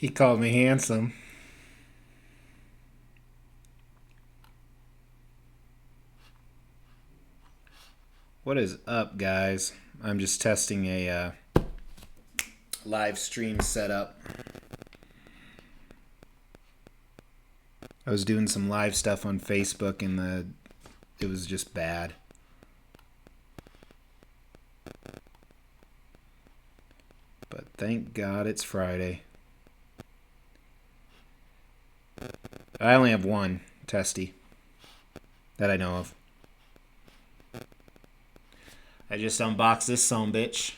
He called me handsome. What is up, guys? I'm just testing a live stream setup. I was doing some live stuff on Facebook and it was just bad. But thank God it's Friday. I only have one testy that I know of. I just unboxed this sumbitch.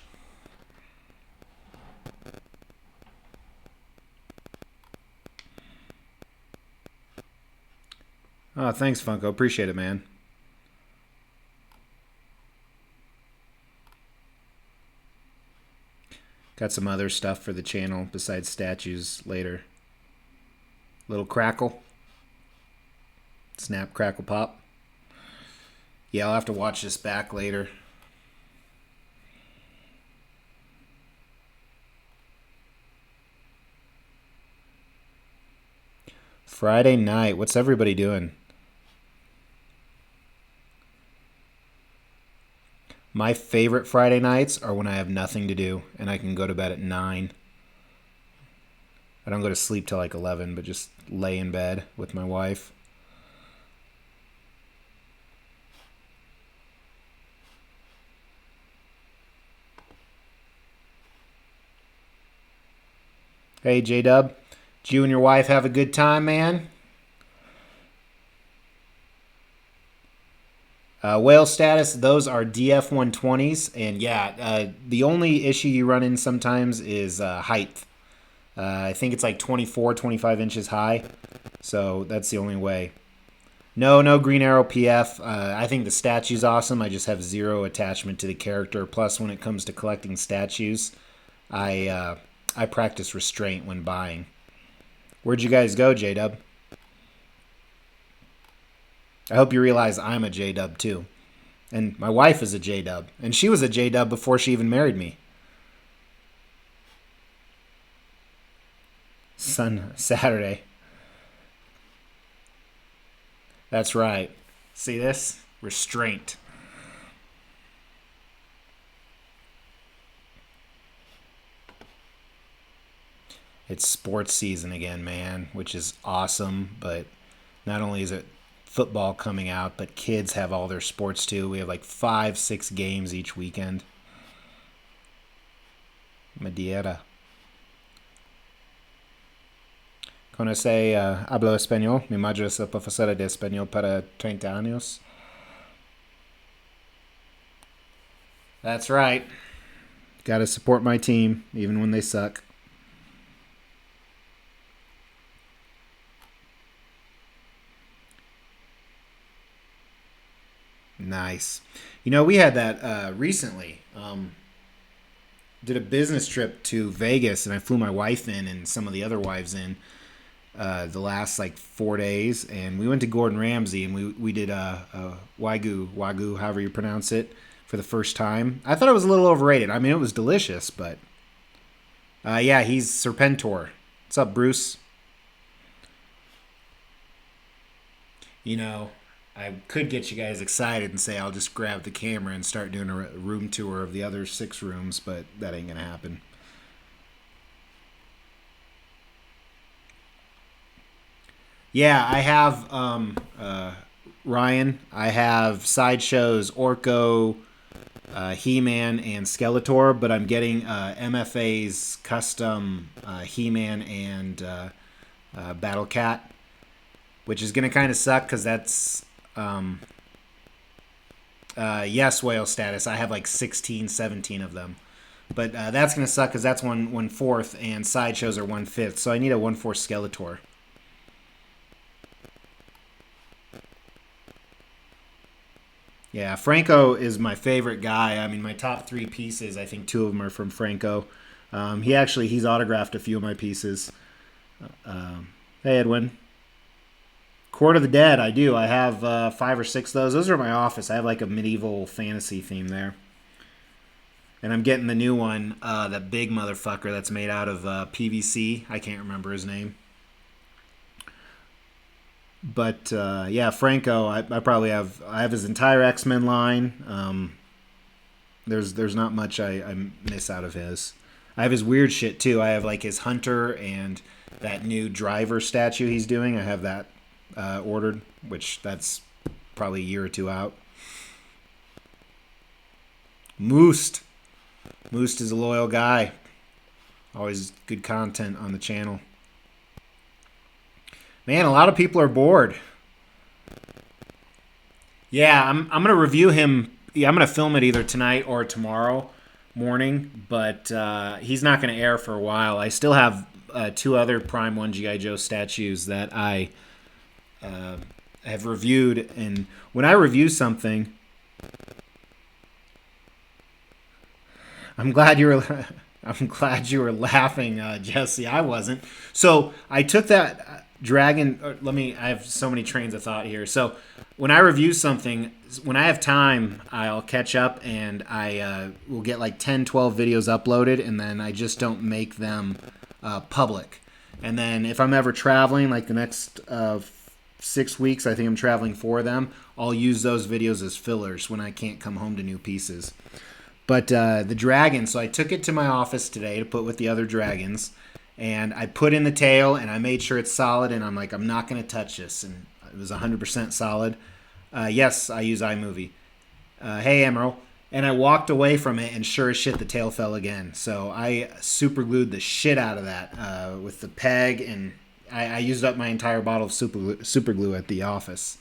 Oh, thanks, Funko. Appreciate it, man. Got some other stuff for the channel besides statues later. Little crackle. Snap, crackle, pop. Yeah, I'll have to watch this back later. Friday night. What's everybody doing? My favorite Friday nights are when I have nothing to do and I can go to bed at 9. I don't go to sleep till like 11, but just lay in bed with my wife. Hey, J-Dub. Did you and your wife have a good time, man? Whale status, those are DF-120s. And yeah, the only issue you run in sometimes is height. I think it's like 24, 25 inches high. So that's the only way. No Green Arrow PF. I think the statue's awesome. I just have zero attachment to the character. Plus, when it comes to collecting statues, I practice restraint when buying. Where'd you guys go, J-Dub? I hope you realize I'm a J-Dub too. And my wife is a J-Dub. And she was a J-Dub before she even married me. Saturday. That's right. See this? Restraint. It's sports season again, man, which is awesome. But not only is it football coming out, but kids have all their sports too. We have like 5, 6 games each weekend. Madeira. Conoce, hablo español. Mi madre es profesora de español para 30 años. That's right. Gotta support my team, even when they suck. Nice. You know, we had that recently. Did a business trip to Vegas, and I flew my wife in and some of the other wives in the last like 4 days, and we went to Gordon Ramsay, and we did a wagyu, however you pronounce it, for the first time. I thought it was a little overrated. I mean, it was delicious, but yeah, he's Serpentor. What's up, Bruce? You know, I could get you guys excited and say I'll just grab the camera and start doing a room tour of the other 6 rooms, but that ain't gonna happen. Yeah, I have Ryan. I have sideshows Orko, He-Man, and Skeletor, but I'm getting MFA's custom He-Man and Battle Cat, which is gonna kind of suck because that's yes, whale status. I have like 16, 17 of them. But that's going to suck because that's 1/4 and sideshows are 1/5. So I need a 1/4 Skeletor. Yeah, Franco is my favorite guy. I mean, my top 3 pieces, I think 2 of them are from Franco. He's autographed a few of my pieces. Hey, Edwin. Court of the Dead, I do. I have 5 or 6 of those. Those are in my office. I have like a medieval fantasy theme there. And I'm getting the new one, that big motherfucker that's made out of PVC. I can't remember his name. But yeah, Franco, I probably I have his entire X-Men line. There's not much I miss out of his. I have his weird shit too. I have like his Hunter and that new driver statue he's doing. I have that ordered, which that's probably a year or two out. Moost. Moost is a loyal guy. Always good content on the channel. Man, a lot of people are bored. Yeah, I'm gonna review him. Yeah, I'm gonna film it either tonight or tomorrow morning, but he's not gonna air for a while. I still have two other Prime 1 GI Joe statues that I have reviewed, and when I review something, I'm glad you were. I'm glad you were laughing, Jesse. I wasn't. So I took that dragon. I have so many trains of thought here. So when I review something, when I have time, I'll catch up and I will get like 10, 12 videos uploaded, and then I just don't make them public. And then if I'm ever traveling, like the next 6 weeks, I think I'm traveling for them, I'll use those videos as fillers when I can't come home to new pieces. But the dragon, so I took it to my office today to put with the other dragons, and I put in the tail, and I made sure it's solid, and I'm like, I'm not going to touch this, and it was 100% solid. Yes, I use iMovie. Hey, Emerald. And I walked away from it, and sure as shit, the tail fell again. So I super glued the shit out of that with the peg, and I used up my entire bottle of super glue at the office.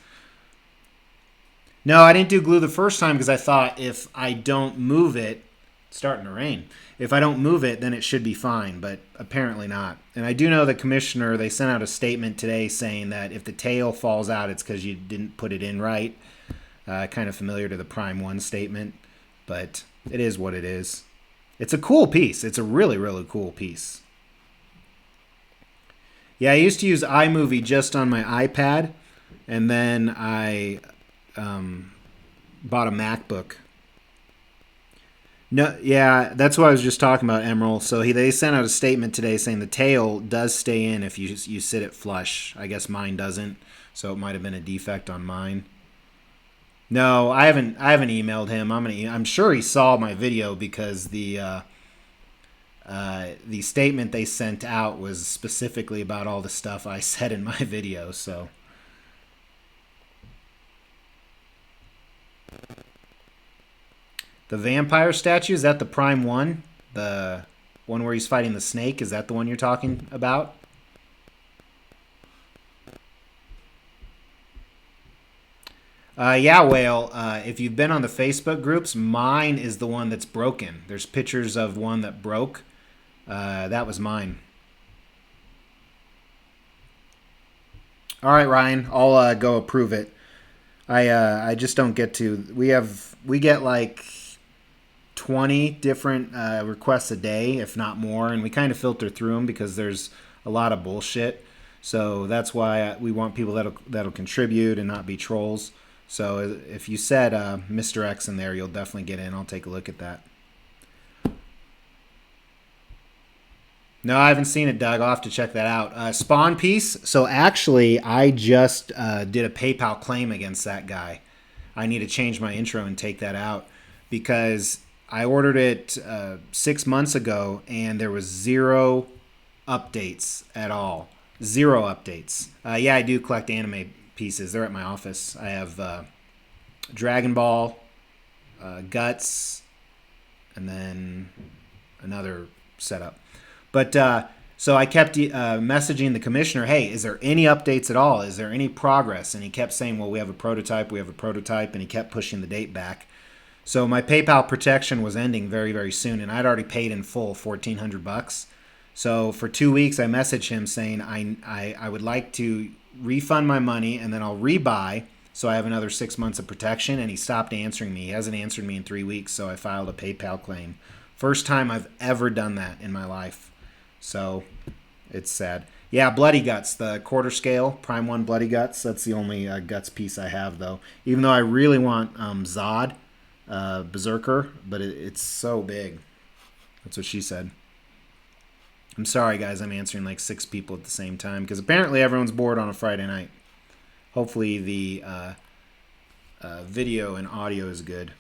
No, I didn't do glue the first time because I thought if I don't move it, it's starting to rain. If I don't move it, then it should be fine, but apparently not. And I do know the commissioner, they sent out a statement today saying that if the tail falls out, it's because you didn't put it in right. Kind of familiar to the Prime 1 statement, but it is what it is. It's a cool piece. It's a really, really cool piece. Yeah, I used to use iMovie just on my iPad, and then I bought a MacBook. No, yeah, that's what I was just talking about, Emerald. So they sent out a statement today saying the tail does stay in if you sit it flush. I guess mine doesn't, so it might have been a defect on mine. No, I haven't emailed him. I'm sure he saw my video because the statement they sent out was specifically about all the stuff I said in my video. So. The vampire statue, is that the Prime 1? The one where he's fighting the snake? Is that the one you're talking about? Yeah, Whale. If you've been on the Facebook groups, mine is the one that's broken. There's pictures of one that broke. That was mine. All right, Ryan. I'll go approve it. I just don't get to. We get like 20 different requests a day, if not more, and we kind of filter through them because there's a lot of bullshit. So that's why we want people that'll contribute and not be trolls. So if you said Mr. X in there, you'll definitely get in. I'll take a look at that. No, I haven't seen it, Doug. I'll have to check that out. Spawn piece. So actually, I just did a PayPal claim against that guy. I need to change my intro and take that out because I ordered it 6 months ago and there was 0 updates at all. 0 updates. Yeah, I do collect anime pieces. They're at my office. I have Dragon Ball, Guts, and then another setup. But so I kept messaging the commissioner, hey, is there any updates at all? Is there any progress? And he kept saying, well, we have a prototype, and he kept pushing the date back. So my PayPal protection was ending very, very soon, and I'd already paid in full $1,400. So for 2 weeks, I messaged him saying I would like to refund my money, and then I'll rebuy, so I have another 6 months of protection, and he stopped answering me. He hasn't answered me in 3 weeks, so I filed a PayPal claim. First time I've ever done that in my life. So it's sad. Yeah, Bloody Guts, the quarter scale, Prime 1 Bloody Guts. That's the only Guts piece I have, though. Even though I really want Zod. Berserker, but it's so big. That's what she said. I'm sorry, guys. I'm answering like 6 people at the same time because apparently everyone's bored on a Friday night. Hopefully the video and audio is good.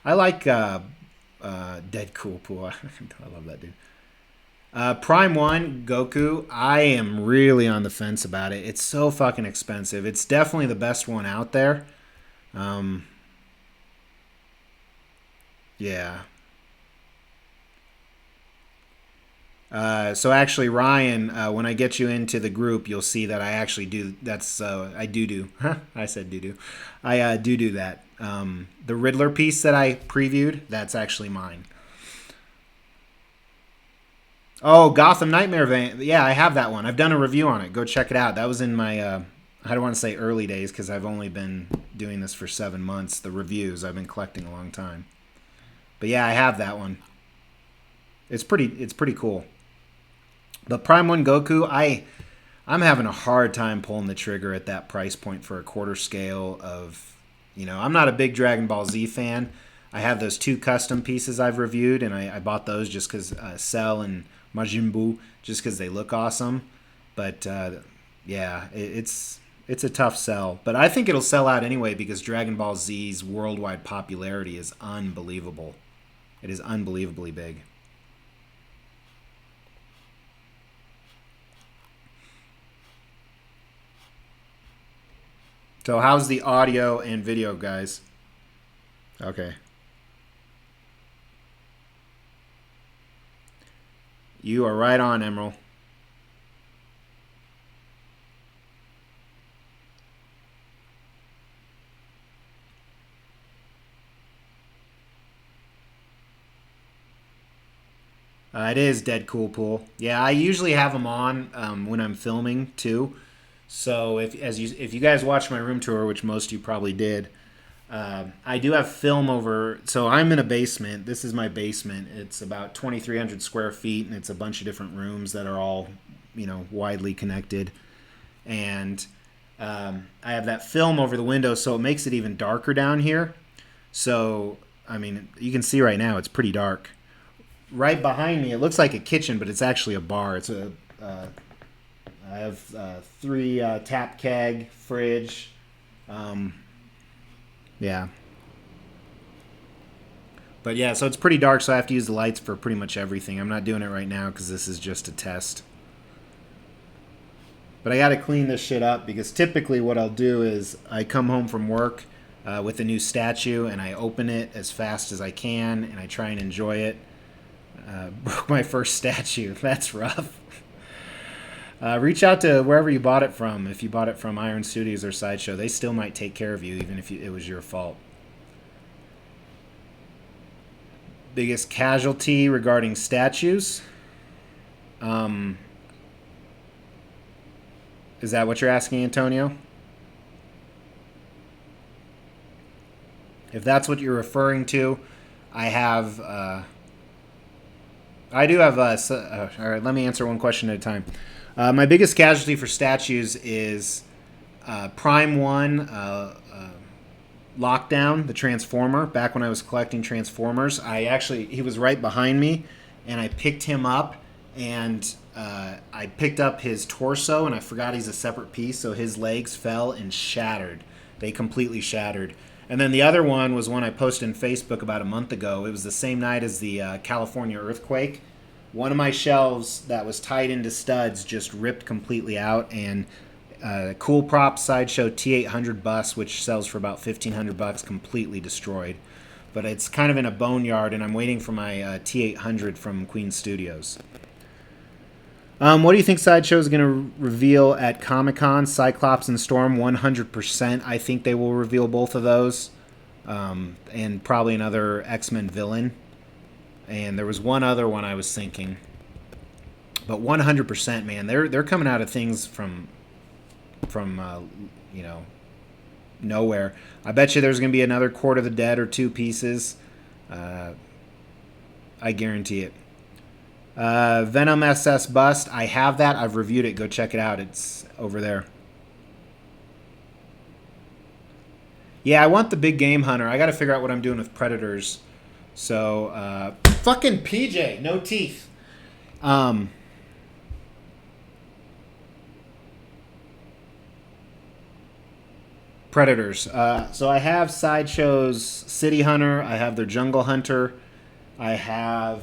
I like Dead Cool Pool. I love that dude. Prime 1, Goku, I am really on the fence about it. It's so fucking expensive. It's definitely the best one out there. Yeah. So actually, Ryan, when I get you into the group, you'll see that I actually do. That's I do. I said do. I do that. The Riddler piece that I previewed, that's actually mine. Oh, Gotham Nightmare van. Yeah, I have that one. I've done a review on it. Go check it out. That was in my I don't want to say early days because I've only been doing this for 7 months. The reviews I've been collecting a long time. But yeah, I have that one. It's pretty cool. But Prime 1 Goku, I'm having a hard time pulling the trigger at that price point for a quarter scale of, I'm not a big Dragon Ball Z fan. I have those 2 custom pieces I've reviewed, and I bought those just because Cell and Majin Buu, just because they look awesome. But yeah, it's a tough sell. But I think it'll sell out anyway because Dragon Ball Z's worldwide popularity is unbelievable. It is unbelievably big. So how's the audio and video, guys? Okay. You are right on, Emerald. It is Dead Cool Pool. Yeah, I usually have them on when I'm filming too. So if you guys watch my room tour, which most of you probably did, I do have film over. So I'm in a basement. This is my basement. It's about 2,300 square feet, and it's a bunch of different rooms that are all, widely connected. And I have that film over the window, so it makes it even darker down here. So you can see right now it's pretty dark. Right behind me, it looks like a kitchen, but it's actually a bar. It's I have 3 tap keg, fridge. Yeah. But yeah, so it's pretty dark, so I have to use the lights for pretty much everything. I'm not doing it right now because this is just a test. But I got to clean this shit up because typically what I'll do is I come home from work with a new statue and I open it as fast as I can and I try and enjoy it. Broke my first statue. That's rough. Reach out to wherever you bought it from. If you bought it from Iron Studios or Sideshow, they still might take care of you, even if it was your fault. Biggest casualty regarding statues? Is that what you're asking, Antonio? If that's what you're referring to, I do have. All right, let me answer one question at a time. My biggest casualty for statues is Prime 1 Lockdown, the Transformer. Back when I was collecting Transformers, he was right behind me, and I picked him up, and I picked up his torso, and I forgot he's a separate piece, so his legs fell and shattered. They completely shattered. And then the other one was one I posted on Facebook about a month ago. It was the same night as the California earthquake. One of my shelves that was tied into studs just ripped completely out, and Cool Prop Sideshow T800 bus, which sells for about $1,500, completely destroyed. But it's kind of in a boneyard, and I'm waiting for my T800 from Queen Studios. What do you think Sideshow is going to reveal at Comic-Con? Cyclops and Storm, 100%. I think they will reveal both of those, and probably another X-Men villain. And there was one other one I was thinking, but 100%, man, they're coming out of things from nowhere. I bet you there's going to be another Court of the Dead or 2 pieces. I guarantee it. Venom SS Bust, I have that. I've reviewed it. Go check it out. It's over there. Yeah, I want the big game hunter. I got to figure out what I'm doing with predators. So, fucking PJ, no teeth. Um, Predators. So I have Sideshow's City Hunter. I have their Jungle Hunter. I have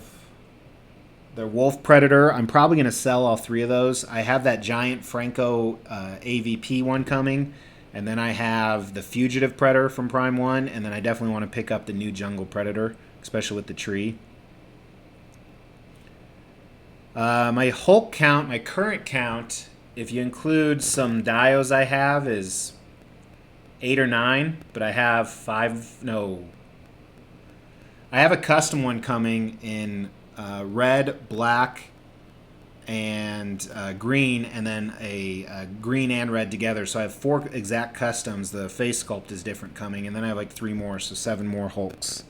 their Wolf Predator. I'm probably going to sell all three of those. I have that giant Franco AVP one coming. And then I have the Fugitive Predator from Prime 1. And then I definitely want to pick up the new Jungle Predator, especially with the tree. My Hulk count, my current count, if you include some dios I have, is 8 or 9, but I have five. No, I have a custom one coming in red, black, and green, and then a green and red together. So I have 4 exact customs. The face sculpt is different coming, and then I have like 3 more, so 7 more Hulks.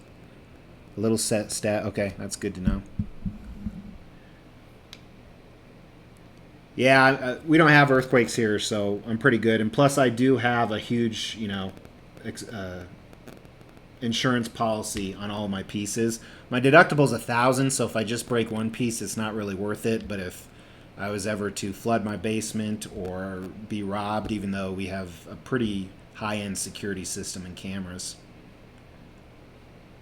A little set stat. Okay, that's good to know. Yeah, we don't have earthquakes here, so I'm pretty good. And plus, I do have a huge, insurance policy on all my pieces. My deductible is 1,000, so if I just break one piece, it's not really worth it. But if I was ever to flood my basement or be robbed, even though we have a pretty high-end security system and cameras.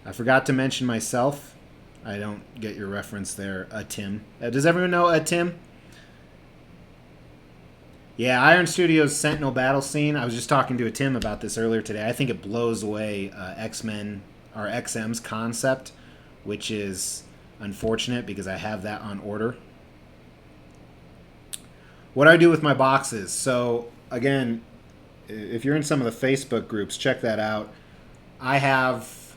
I forgot to mention myself. I don't get your reference there, Tim. Does everyone know Tim? Yeah, Iron Studios Sentinel battle scene. I was just talking to a Tim about this earlier today. I think it blows away X-Men or XM's concept, which is unfortunate because I have that on order. What I do with my boxes. So again, if you're in some of the Facebook groups, check that out. I have.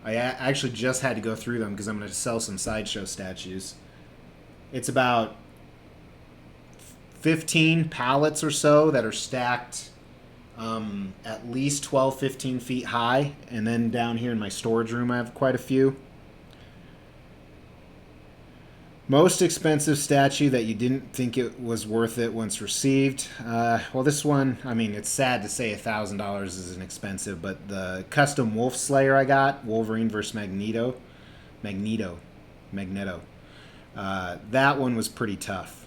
I actually just had to go through them because I'm going to sell some sideshow statues. It's about 15 pallets or so that are stacked at least 12, 15 feet high. And then down here in my storage room, I have quite a few. Most expensive statue that you didn't think it was worth it once received. Well, this one, I mean, it's sad to say $1,000 isn't expensive, but the custom Wolf Slayer I got, Wolverine versus Magneto. That one was pretty tough.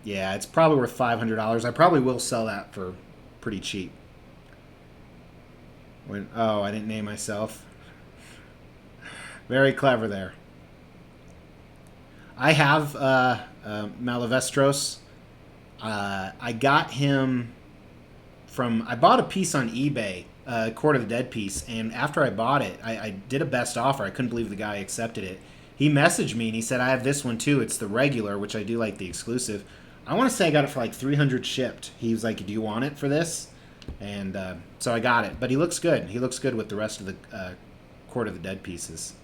Yeah, it's probably worth $500. I probably will sell that for pretty cheap. I didn't name myself. Very clever there. I have Malavestros. I got him from. I bought a piece on eBay, Court of the Dead piece, and after I bought it, I did a best offer. I couldn't believe the guy accepted it. He messaged me and he said, I have this one too. It's the regular, which I do like the exclusive. I want to say I got it for like 300 shipped. He was like, do you want it for this? And so I got it. But he looks good. He looks good with the rest of the Court of the Dead pieces.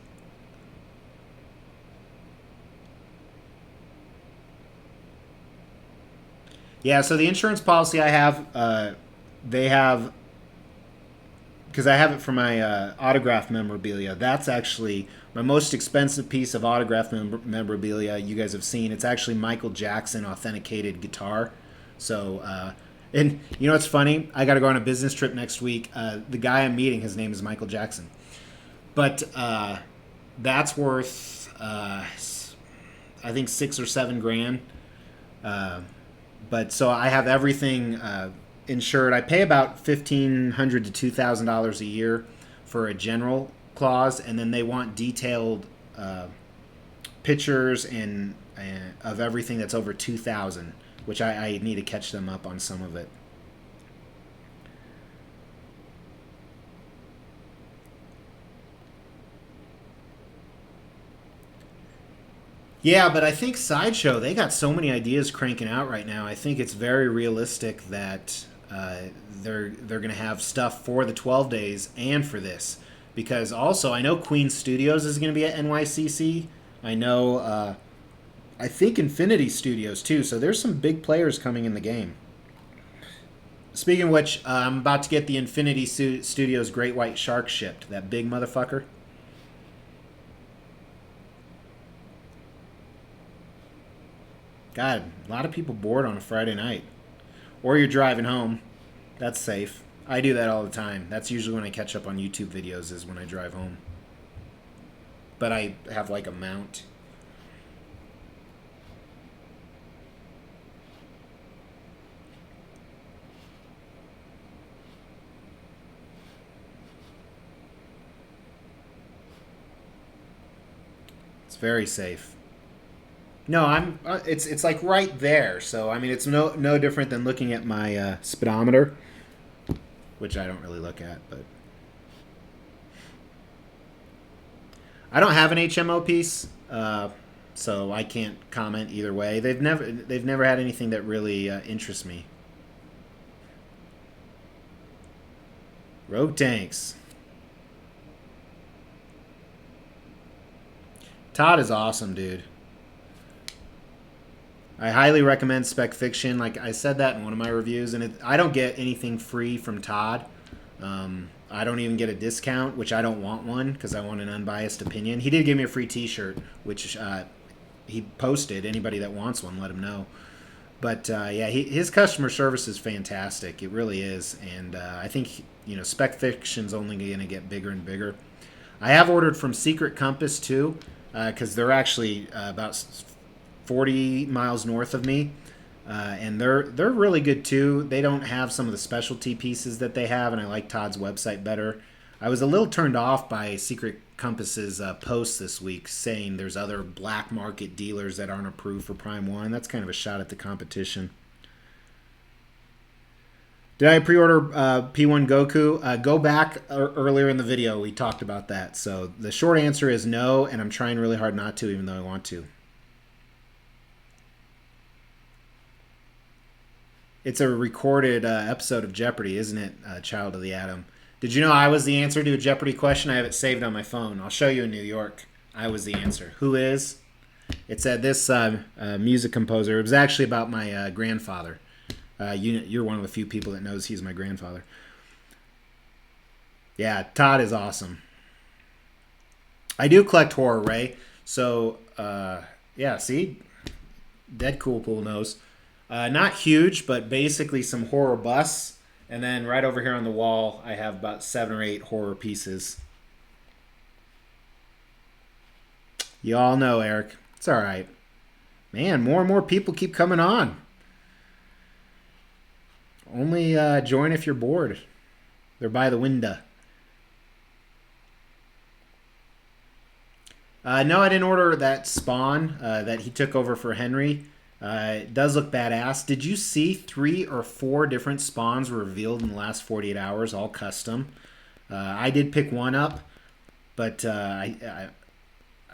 Yeah, so the insurance policy I have, they have, because I have it for my autograph memorabilia. That's actually my most expensive piece of autograph memorabilia you guys have seen. It's actually Michael Jackson authenticated guitar. So, and you know what's funny? I got to go on a business trip next week. The guy I'm meeting, his name is Michael Jackson. But that's worth, I think, 6 or 7 grand. But so I have everything insured. I pay about $1,500 to $2,000 a year for a general clause, and then they want detailed pictures and of everything that's over 2,000, which I need to catch them up on some of it. Yeah, but I think Sideshow, they got so many ideas cranking out right now. I think it's very realistic that they're going to have stuff for the 12 days and for this. Because also, I know Queen Studios is going to be at NYCC. I know, I think Infinity Studios too. So there's some big players coming in the game. Speaking of which, I'm about to get the Infinity Studios Great White Shark shipped. That big motherfucker. God, a lot of people bored on a Friday night. Or you're driving home. That's safe. I do that all the time. That's usually when I catch up on YouTube videos, is when I drive home. But I have like a mount. It's very safe. No, I'm. It's like right there. So I mean, it's no different than looking at my speedometer, which I don't really look at. But I don't have an HMO piece, so I can't comment either way. They've never had anything that really interests me. Rogue tanks. Todd is awesome, dude. I highly recommend Spec Fiction. Like I said that in one of my reviews, and I don't get anything free from Todd. I don't even get a discount, which I don't want one because I want an unbiased opinion. He did give me a free T-shirt, which he posted. Anybody that wants one, let him know. But yeah, his customer service is fantastic. It really is, and I think Spec Fiction's only going to get bigger and bigger. I have ordered from Secret Compass too, because they're actually about 40 miles north of me, and they're really good too. They don't have some of the specialty pieces that they have, and I like Todd's website better. I was a little turned off by Secret Compass's post this week saying there's other black market dealers that aren't approved for Prime 1. That's kind of a shot at the competition. Did I pre-order P1 Goku? Go back earlier in the video. We talked about that. So the short answer is no, and I'm trying really hard not to, even though I want to. It's a recorded episode of Jeopardy, isn't it, Child of the Atom? Did you know I was the answer to a Jeopardy question? I have it saved on my phone. I'll show you in New York. I was the answer. Who is? It said this music composer. It was actually about my grandfather. You're one of the few people that knows he's my grandfather. Yeah, Todd is awesome. I do collect horror, Ray. So, yeah, see? Dead Cool Pool knows. Not huge, but basically some horror busts. And then right over here on the wall, I have about 7 or 8 horror pieces. You all know, Eric. It's all right. Man, more and more people keep coming on. Only join if you're bored. They're by the window. No, I didn't order that Spawn that he took over for Henry. It does look badass. Did you see 3 or 4 different spawns were revealed in the last 48 hours, all custom? I did pick one up, but I'm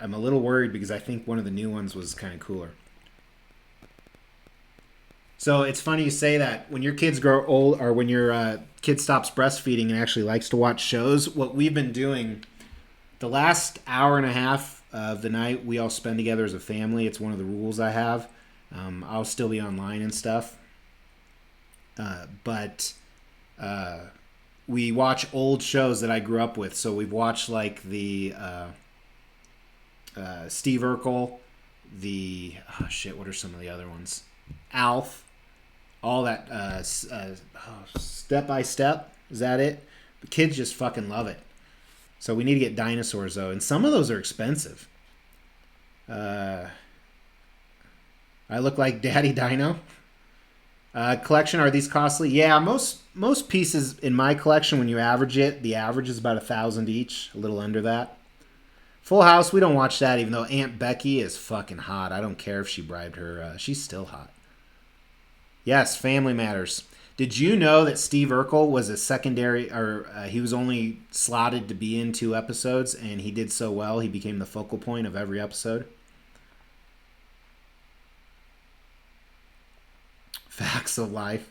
a little worried because I think one of the new ones was kind of cooler. So it's funny you say that. When your kids grow old, or when your kid stops breastfeeding and actually likes to watch shows, what we've been doing the last hour and a half of the night, we all spend together as a family. It's one of the rules I have. I'll still be online and stuff. But we watch old shows that I grew up with. So we've watched like the Steve Urkel, what are some of the other ones? Alf, all that Step by Step. Is that it? The kids just fucking love it. So we need to get dinosaurs though, and some of those are expensive. I look like Daddy Dino. Collection, are these costly? Yeah, most pieces in my collection, when you average it, the average is about 1,000 each, a little under that. Full House, we don't watch that, even though Aunt Becky is fucking hot. I don't care if she bribed her. She's still hot. Yes, Family Matters. Did you know that Steve Urkel was a secondary, or he was only slotted to be in 2 episodes, and he did so well, he became the focal point of every episode? Facts of life.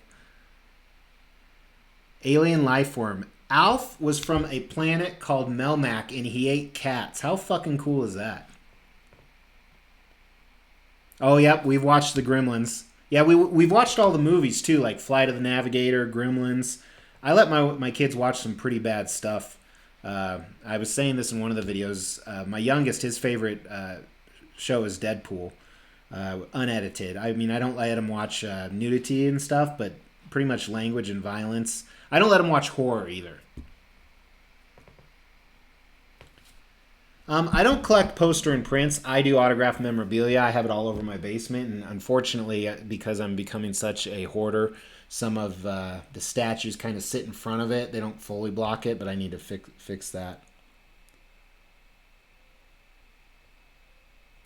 Alien life form. Alf was from a planet called Melmac, and he ate cats. How fucking cool is that? Oh, yep, we've watched the Gremlins. Yeah, we've watched all the movies, too, like Flight of the Navigator, Gremlins. I let my kids watch some pretty bad stuff. I was saying this in one of the videos. My youngest, his favorite show is Deadpool. Unedited. I mean, I don't let him watch nudity and stuff, but pretty much language and violence. I don't let him watch horror either. I don't collect poster and prints. I do autographed memorabilia. I have it all over my basement, and unfortunately, because I'm becoming such a hoarder, some of the statues kind of sit in front of it. They don't fully block it, but I need to fix that.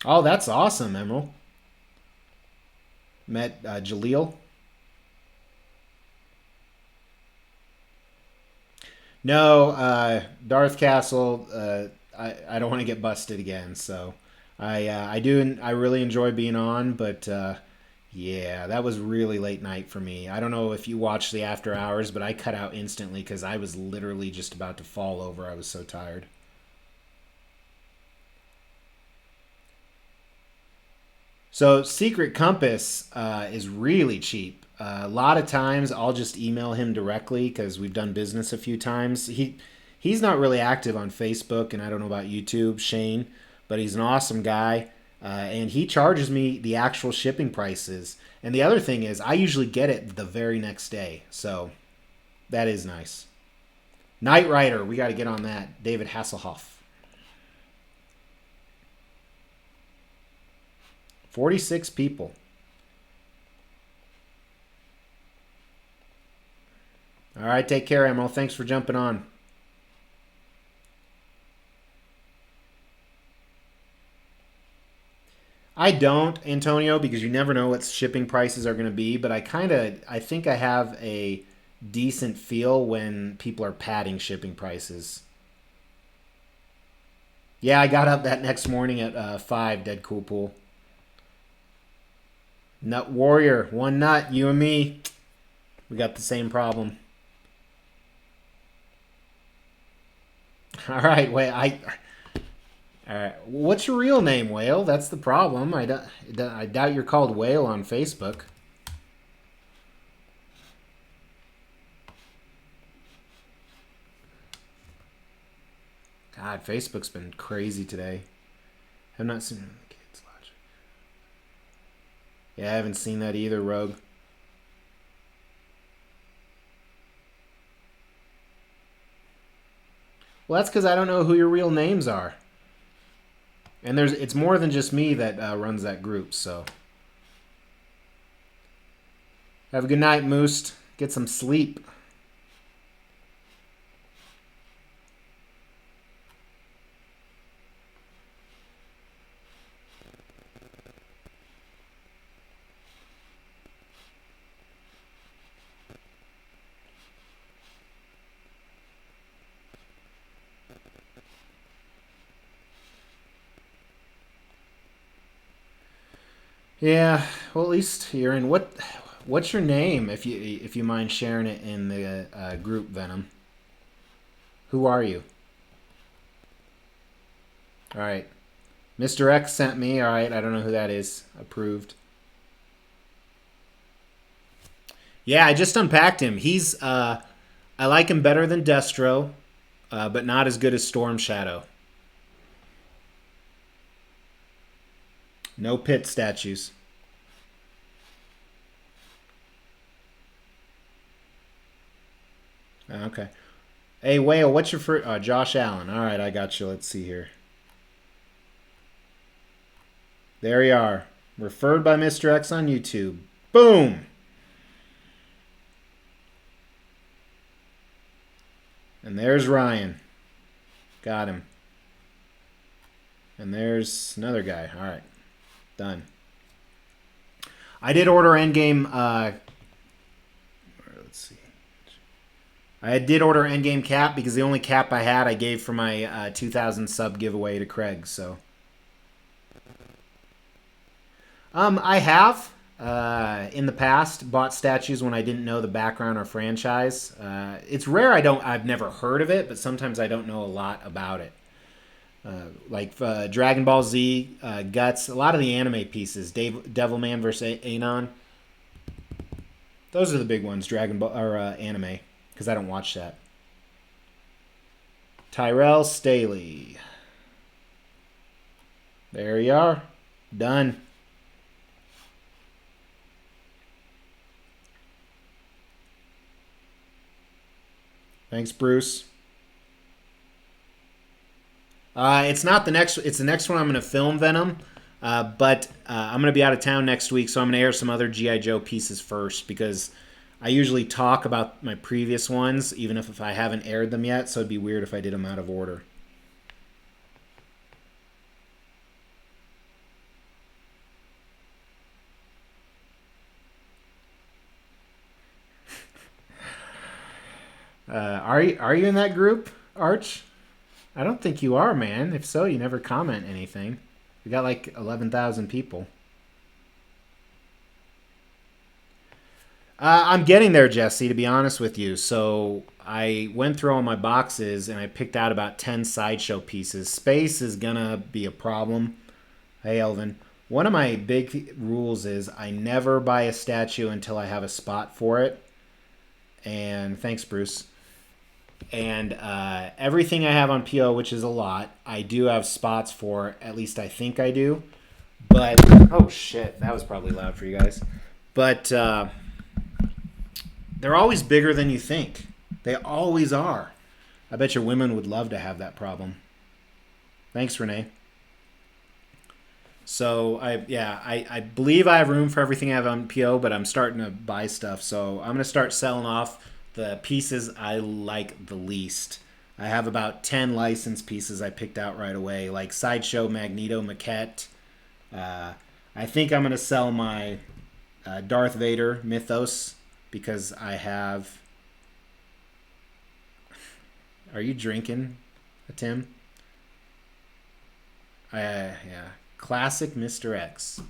Oh, that's awesome, Emerald. Met Jaleel. No, Darth Castle. I don't want to get busted again, so I do. I really enjoy being on, but yeah, that was really late night for me. I don't know if you watched the after hours, but I cut out instantly because I was literally just about to fall over. I was so tired. So Secret Compass is really cheap. A lot of times I'll just email him directly because we've done business a few times. He's not really active on Facebook, and I don't know about YouTube, Shane, but he's an awesome guy, and he charges me the actual shipping prices. And the other thing is, I usually get it the very next day, so that is nice. Knight Rider, we got to get on that. David Hasselhoff. 46 people. All right, take care, Emil. Thanks for jumping on. I don't, Antonio, because you never know what shipping prices are going to be, but I think I have a decent feel when people are padding shipping prices. Yeah, I got up that next morning at 5, Dead Cool Pool. Nut Warrior, one nut, you and me. We got the same problem. All right, wait, all right. What's your real name, Whale? That's the problem. I doubt you're called Whale on Facebook. God, Facebook's been crazy today. I've not seen the kids watching. Yeah, I haven't seen that either, Rogue. Well, that's because I don't know who your real names are. And it's more than just me that runs that group, so. Have a good night, Moose. Get some sleep. Yeah, well, at least you're in. What's your name, if you mind sharing it in the group, Venom? Who are you? All right. Mr. X sent me. All right, I don't know who that is. Approved. Yeah, I just unpacked him. I like him better than Destro, but not as good as Storm Shadow. No pit statues. Okay. Hey, Whale, what's your first? Josh Allen. All right, I got you. Let's see here. There you are. Referred by Mr. X on YouTube. Boom! And there's Ryan. Got him. And there's another guy. All right. Done. I did order Endgame. Let's see. I did order Endgame cap because the only cap I had I gave for my 2,000 sub giveaway to Craig. So, I have in the past bought statues when I didn't know the background or franchise. It's rare I've never heard of it, but sometimes I don't know a lot about it. Like Dragon Ball Z, Guts, a lot of the anime pieces, Devilman versus Anon. Those are the big ones, Dragon Ball or anime, because I don't watch that. Tyrell Staley. There you are. Done. Thanks, Bruce. It's not the next. It's the next one I'm going to film Venom, but I'm going to be out of town next week, so I'm going to air some other GI Joe pieces first because I usually talk about my previous ones, even if I haven't aired them yet. So it'd be weird if I did them out of order. Are you in that group, Arch? I don't think you are, man. If so, you never comment anything. We got like 11,000 people. I'm getting there, Jesse, to be honest with you. So I went through all my boxes and I picked out about 10 sideshow pieces. Space is going to be a problem. Hey, Elvin. One of my big rules is I never buy a statue until I have a spot for it. And thanks, Bruce. And everything I have on PO, which is a lot, I do have spots for. At least I think I do. But, oh shit, that was probably loud for you guys. But they're always bigger than you think. They always are. I bet your women would love to have that problem. Thanks, Renee. So I believe I have room for everything I have on PO, but I'm starting to buy stuff. So I'm gonna start selling off the pieces I like the least. I have about 10 licensed pieces I picked out right away, like Sideshow Magneto Maquette. I think I'm gonna sell my Darth Vader Mythos because I have. Are you drinking, Tim? Yeah. Classic Mr. X.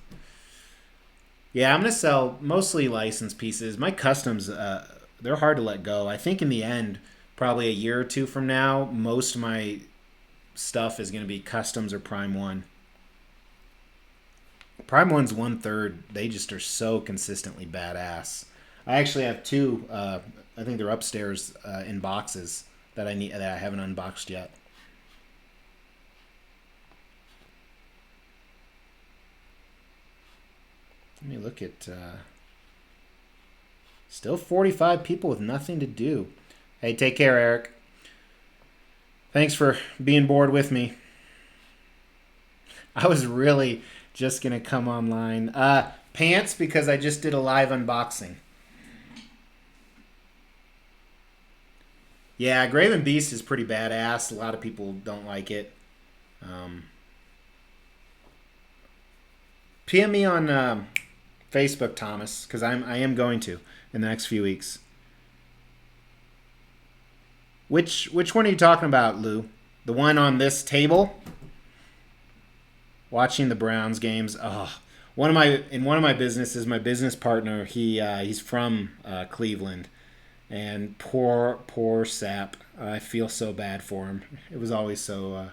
Yeah, I'm gonna sell mostly licensed pieces. My customs, they're hard to let go. I think in the end, probably a year or two from now, most of my stuff is gonna be customs or Prime One. Prime One's 1/3. They just are so consistently badass. I actually have two. I think they're upstairs in boxes that I haven't unboxed yet. Let me look at. Still 45 people with nothing to do. Hey, take care, Eric. Thanks for being bored with me. I was really just gonna come online. Pants because I just did a live unboxing. Yeah, Graven Beast is pretty badass. A lot of people don't like it. Um, PM me on Facebook, Thomas, because I am going to in the next few weeks. Which one are you talking about, Lou? The one on this table? Watching the Browns games. Oh, one of my businesses, my business partner, he's from Cleveland, and poor Sap. I feel so bad for him. It was always so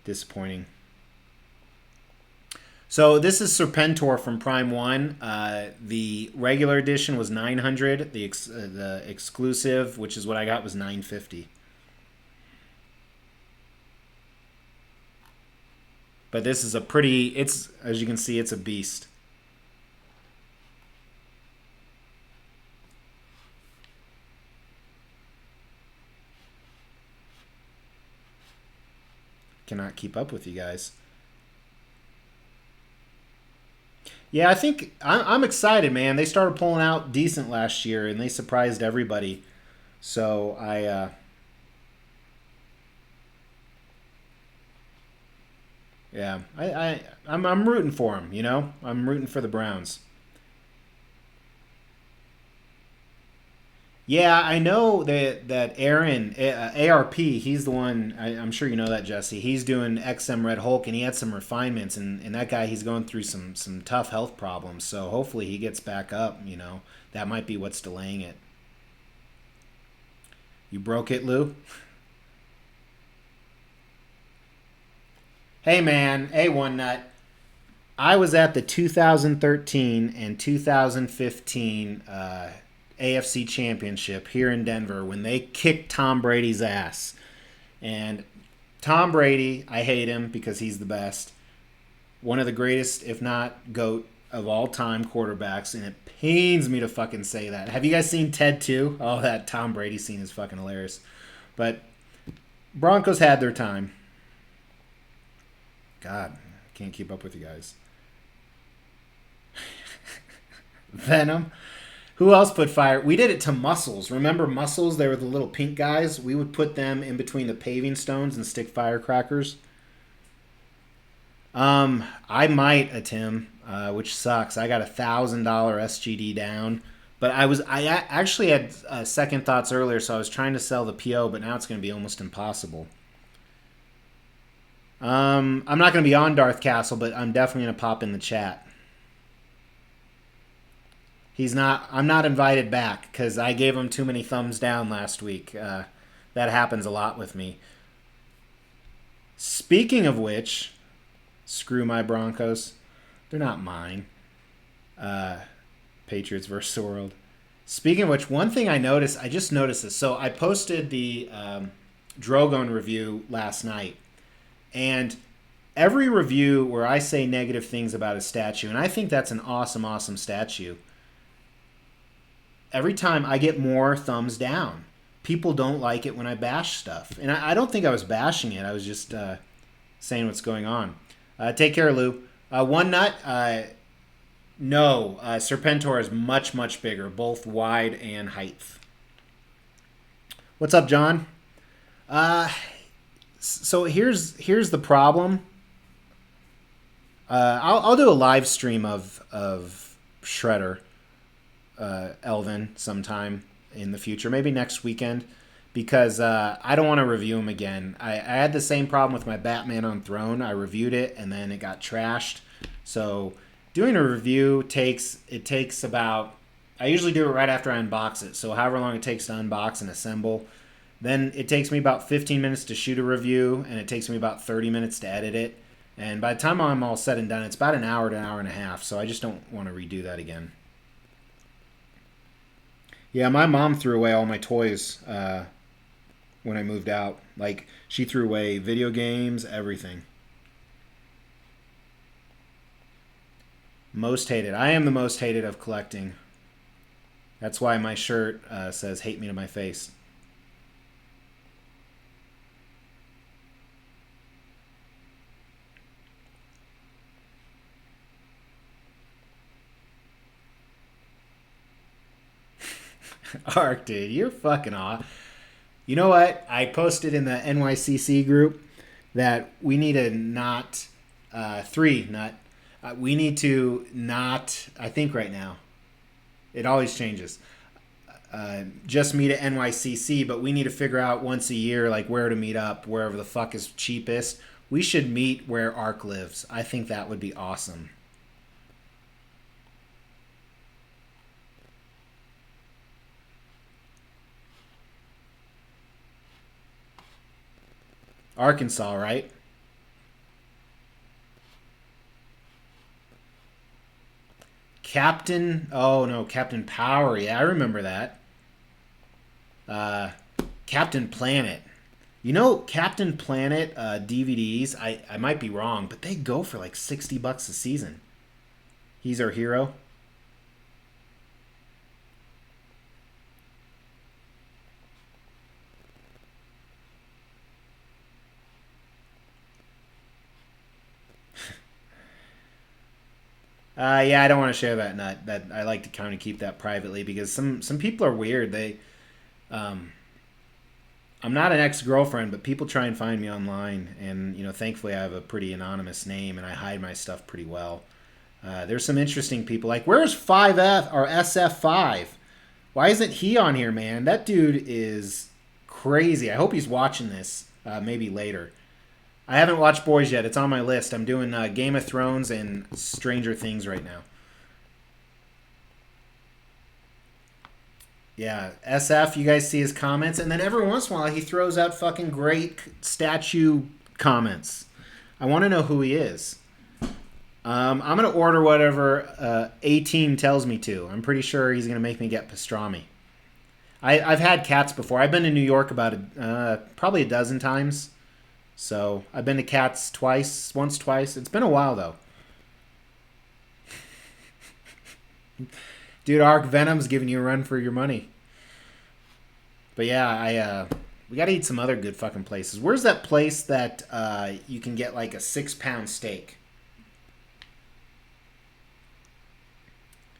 disappointing. So this is Serpentor from Prime One. The regular edition was 900. The exclusive, which is what I got, was 950. But this is a pretty. It's, as you can see, it's a beast. Cannot keep up with you guys. Yeah, I think I'm excited, man. They started pulling out decent last year, and they surprised everybody. So yeah, I'm rooting for them. You know, I'm rooting for the Browns. Yeah, I know that Aaron ARP. He's the one. I'm sure you know that, Jesse. He's doing XM Red Hulk, and he had some refinements. And that guy, he's going through some tough health problems. So hopefully he gets back up. You know, that might be what's delaying it. You broke it, Lou. Hey man, hey One Nut. I was at the 2013 and 2015 AFC Championship here in Denver when they kicked Tom Brady's ass. And Tom Brady, I hate him because he's the best. One of the greatest, if not GOAT, of all time quarterbacks, and it pains me to fucking say that. Have you guys seen Ted 2? Oh, that Tom Brady scene is fucking hilarious. But Broncos had their time. God, I can't keep up with you guys. Venom. Who else put fire? We did it to mussels. Remember mussels? They were the little pink guys. We would put them in between the paving stones and stick firecrackers. I might, Tim, which sucks. I got $1,000 SGD down, but I actually had second thoughts earlier, so I was trying to sell the PO, but now it's going to be almost impossible. I'm not going to be on Darth Castle, but I'm definitely going to pop in the chat. He's not. I'm not invited back because I gave him too many thumbs down last week. That happens a lot with me. Speaking of which, screw my Broncos. They're not mine. Patriots versus the world. Speaking of which, one thing I noticed, I just noticed this. So I posted the Drogon review last night. And every review where I say negative things about a statue, and I think that's an awesome, awesome statue, every time I get more thumbs down. People don't like it when I bash stuff. And I don't think I was bashing it. I was just saying what's going on. Take care, Lou. One nut, no. Serpentor is much, much bigger, both wide and height. What's up, John? So here's the problem. I'll do a live stream of Shredder. Elvin sometime in the future, maybe next weekend, because I don't want to review him again. I had the same problem with my Batman on Throne. I reviewed it and then it got trashed. So doing a review takes about, I usually do it right after I unbox it. So however long it takes to unbox and assemble, then it takes me about 15 minutes to shoot a review and it takes me about 30 minutes to edit it. And by the time I'm all said and done, it's about an hour to an hour and a half. So I just don't want to redo that again. Yeah, my mom threw away all my toys when I moved out. Like, she threw away video games, everything. Most hated. I am the most hated of collecting. That's why my shirt says "hate me" to my face. Ark, dude, you're fucking off. You know what? I posted in the NYCC group that we need to not we need to not. I think right now, it always changes. Just meet at NYCC, but we need to figure out once a year like where to meet up, wherever the fuck is cheapest. We should meet where Ark lives. I think that would be awesome. Arkansas, right? Captain, oh no, Captain Power. Yeah, I remember that. Uh, Captain Planet. You know, Captain Planet DVDs, I might be wrong, but they go for like $60 a season. He's our hero. Yeah, I don't want to share that nut. That I like to kind of keep that privately because some people are weird. Um, I'm not an ex-girlfriend, but people try and find me online, and thankfully I have a pretty anonymous name and I hide my stuff pretty well. There's some interesting people like, where's 5F or SF5? Why isn't he on here, man? That dude is crazy. I hope he's watching this maybe later. I haven't watched Boys yet. It's on my list. I'm doing Game of Thrones and Stranger Things right now. Yeah, SF, you guys see his comments, and then every once in a while he throws out fucking great statue comments. I want to know who he is. I'm going to order whatever A-Team tells me to. I'm pretty sure he's going to make me get pastrami. I've had cats before. I've been to New York about probably a dozen times. So I've been to Cats twice, once, twice. It's been a while though. Dude, Arc Venom's giving you a run for your money. But yeah, we gotta eat some other good fucking places. Where's that place that you can get like a 6-pound steak?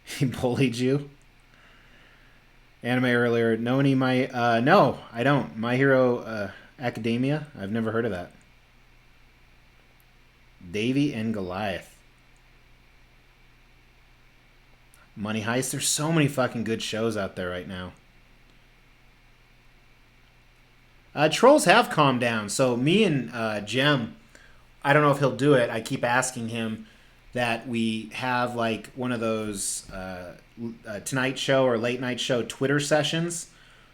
He bullied you. Anime earlier. Know any my? No, I don't. My Hero Academia. I've never heard of that. Davy and Goliath. Money Heist. There's so many fucking good shows out there right now. Trolls have calmed down. So me and Jem, I don't know if he'll do it. I keep asking him that we have like one of those Tonight Show or Late Night Show Twitter sessions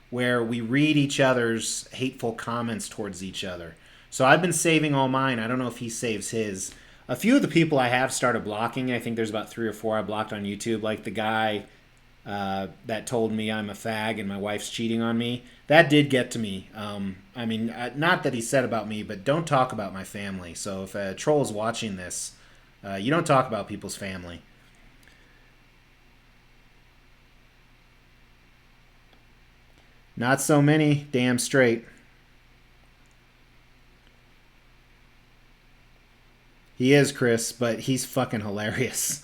where we read each other's hateful comments towards each other. So I've been saving all mine. I don't know if he saves his. A few of the people I have started blocking. I think there's about 3 or 4 I blocked on YouTube. Like the guy that told me I'm a fag and my wife's cheating on me. That did get to me. I mean, not that he said about me, but don't talk about my family. So if a troll is watching this, you don't talk about people's family. Not so many, damn straight. He is, Chris, but he's fucking hilarious.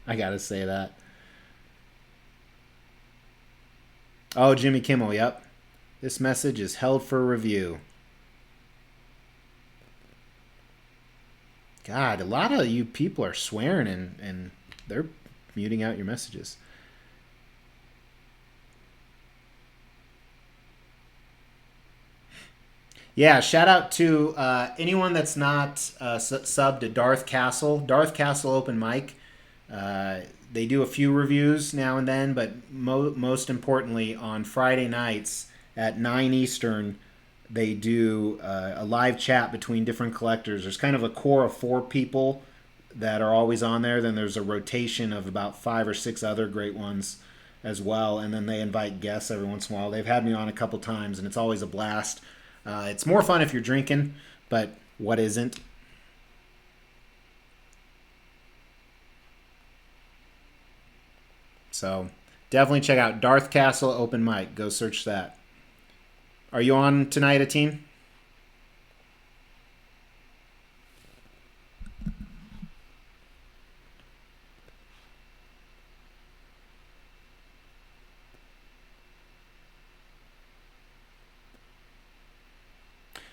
I gotta say that. Oh, Jimmy Kimmel, yep. This message is held for review. God, a lot of you people are swearing and they're muting out your messages. Yeah, shout out to anyone that's not subbed to Darth Castle. Darth Castle open mic. They do a few reviews now and then, but most importantly, on Friday nights at 9 Eastern, they do a live chat between different collectors. There's kind of a core of 4 people that are always on there. Then there's a rotation of about 5 or 6 other great ones as well. And then they invite guests every once in a while. They've had me on a couple times, and it's always a blast. It's more fun if you're drinking, but what isn't? So definitely check out Darth Castle open mic. Go search that. Are you on tonight, Ateen?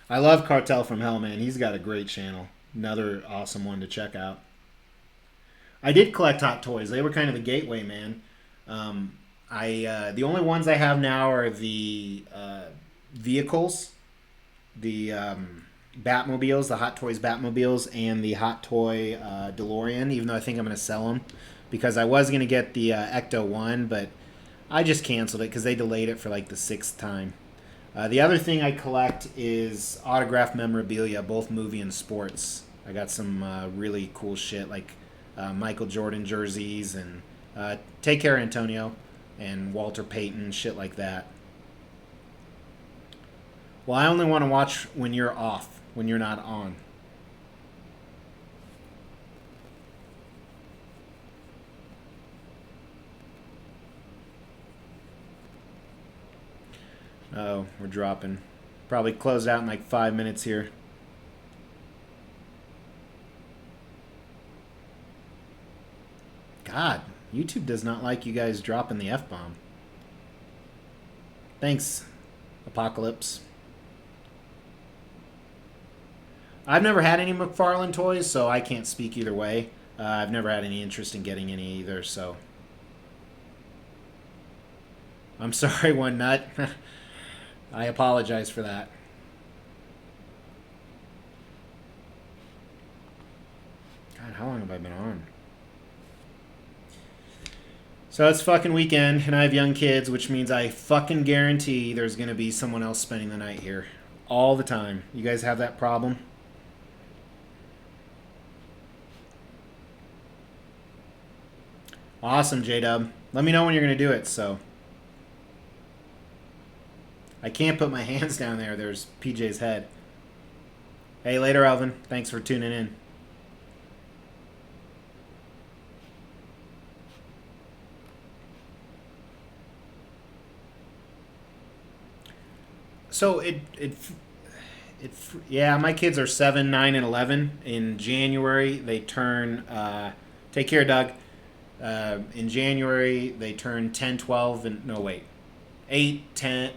I love Cartel from Hell, man. He's got a great channel. Another awesome one to check out. I did collect Hot Toys. They were kind of the gateway, man. I the only ones I have now are the vehicles, the Batmobiles, the Hot Toys Batmobiles, and the Hot Toy DeLorean. Even though I think I'm going to sell them because I was going to get the Ecto one, but I just canceled it because they delayed it for like the 6th time. The other thing I collect is autographed memorabilia, both movie and sports. I got some really cool shit like Michael Jordan jerseys and Take Care Antonio and Walter Payton, shit like that. Well, I only want to watch when you're off, when you're not on. Oh, we're dropping. Probably close out in like 5 minutes here. God, YouTube does not like you guys dropping the F-bomb. Thanks, Apocalypse. I've never had any McFarlane toys, so I can't speak either way. I've never had any interest in getting any either, so. I'm sorry, One Nut. I apologize for that. God, how long have I been on? So it's fucking weekend, and I have young kids, which means I fucking guarantee there's going to be someone else spending the night here. All the time. You guys have that problem? Awesome, J-Dub. Let me know when you're going to do it, so. I can't put my hands down there. There's PJ's head. Hey, later, Alvin. Thanks for tuning in. So yeah, my kids are 7, 9, and 11. In January, they turn. Take care, Doug. In January, they turn 10, 12, and no wait, 8, 10,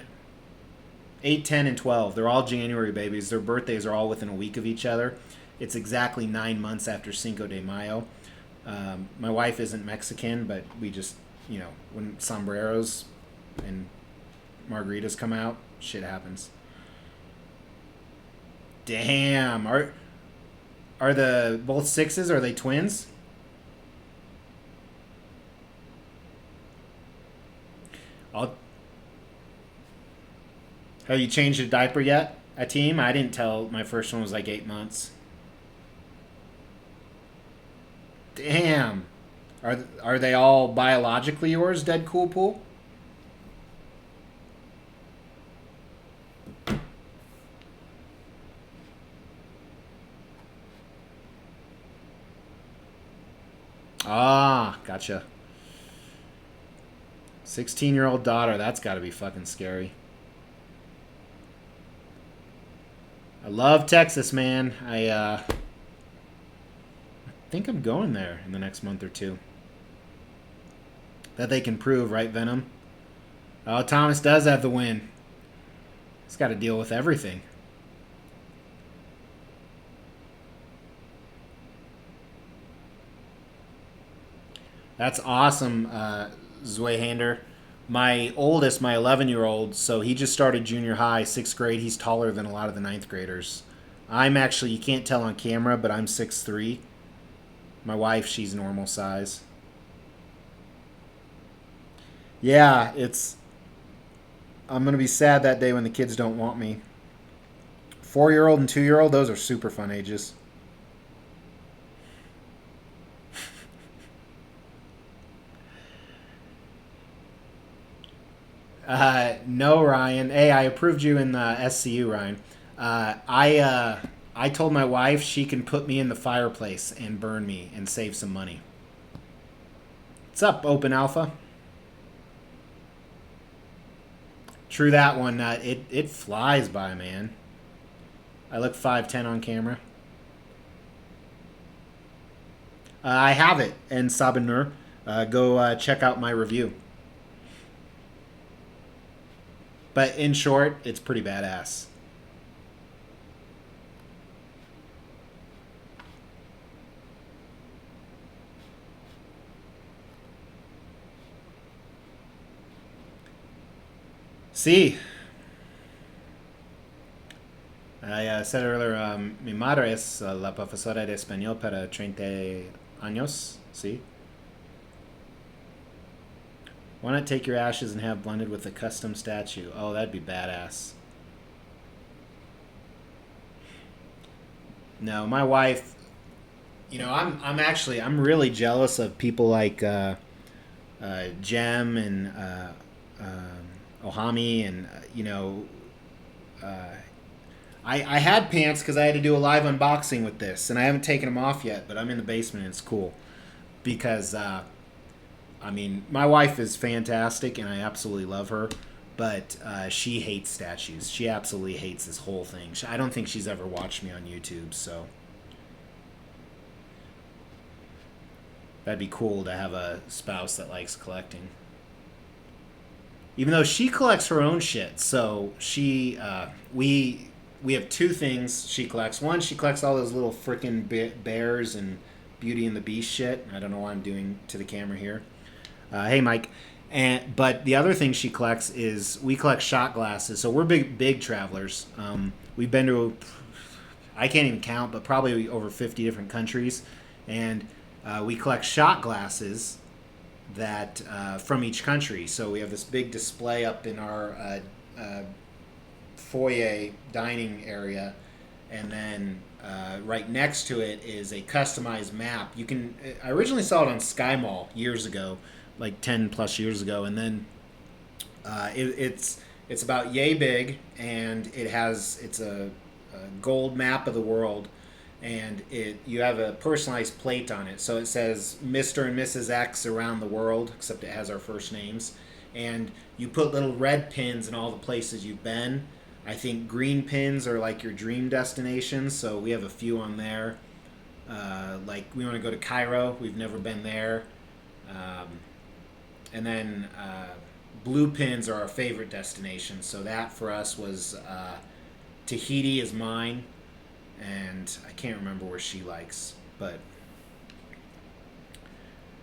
8, 10, and 12. They're all January babies. Their birthdays are all within a week of each other. It's exactly 9 months after Cinco de Mayo. My wife isn't Mexican, but we just, when sombreros and margaritas come out, shit happens. Damn. Are the both sixes? Are they twins? I'll, have you changed a diaper yet? A team? I didn't tell. My first one was like 8 months. Damn. Are they all biologically yours, Dead Cool Pool? Ah, gotcha. 16-year-old daughter. That's got to be fucking scary. I love Texas, man. I think I'm going there in the next month or two. That they can prove, right, Venom? Oh, Thomas does have the win. He's got to deal with everything. That's awesome, Zweihander. My oldest, my 11-year-old, so he just started junior high, sixth grade. He's taller than a lot of the ninth graders. I'm actually, you can't tell on camera, but I'm 6'3". My wife, she's normal size. Yeah, I'm going to be sad that day when the kids don't want me. 4-year-old and 2-year-old, those are super fun ages. No, Ryan. Hey, I approved you in the SCU, Ryan. I told my wife she can put me in the fireplace and burn me and save some money. What's up, Open Alpha? True that one. It flies by, man. I look 5'10" on camera. I have it, and Sabanur. Go check out my review. But in short, it's pretty badass. See, I said earlier, mi madre es la profesora de español para 30 años. See? Why not take your ashes and have blended with a custom statue? Oh, that'd be badass. No, my wife. I'm really jealous of people like Jem and Ohami and uh, I had pants because I had to do a live unboxing with this, and I haven't taken them off yet. But I'm in the basement, and it's cool because my wife is fantastic, and I absolutely love her. But she hates statues. She absolutely hates this whole thing. I don't think she's ever watched me on YouTube, so that'd be cool to have a spouse that likes collecting. Even though she collects her own shit, so we have two things she collects. One, she collects all those little freaking bears and Beauty and the Beast shit. I don't know what I'm doing to the camera here. Hey, Mike. But the other thing she collects is we collect shot glasses. So we're big travelers. We've been to I can't even count, but probably over 50 different countries, and we collect shot glasses that from each country. So we have this big display up in our foyer dining area, and then right next to it is a customized map. I originally saw it on Sky Mall years ago, like 10 plus years ago, and then it's about yay big, and it's a gold map of the world, and you have a personalized plate on it. So it says Mr. and Mrs. X around the world, except it has our first names, and you put little red pins in all the places you've been. I think green pins are like your dream destinations, so we have a few on there. Like we want to go to Cairo. We've never been there. Um, and then blue pins are our favorite destination. So that for us was Tahiti is mine, and I can't remember where she likes, but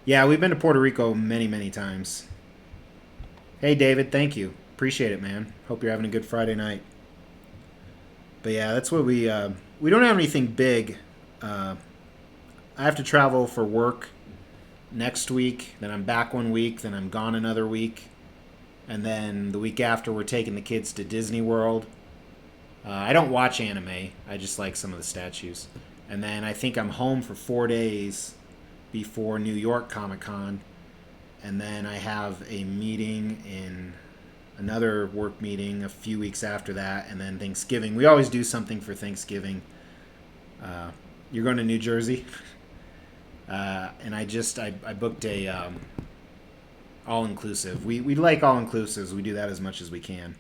yeah, we've been to Puerto Rico many, many times. Hey, David, thank you. Appreciate it, man. Hope you're having a good Friday night. But yeah, that's what we don't have anything big. Uh, I have to travel for work next week. Then I'm back 1 week. Then I'm gone another week. And then the week after, we're taking the kids to Disney World. I don't watch anime. I just like some of the statues. And then I think I'm home for 4 days before New York Comic Con. And then I have a meeting in another work meeting a few weeks after that, and then Thanksgiving. We always do something for Thanksgiving. Uh, you're going to New Jersey, and I booked a all inclusive. We like all inclusives. We do that as much as we can.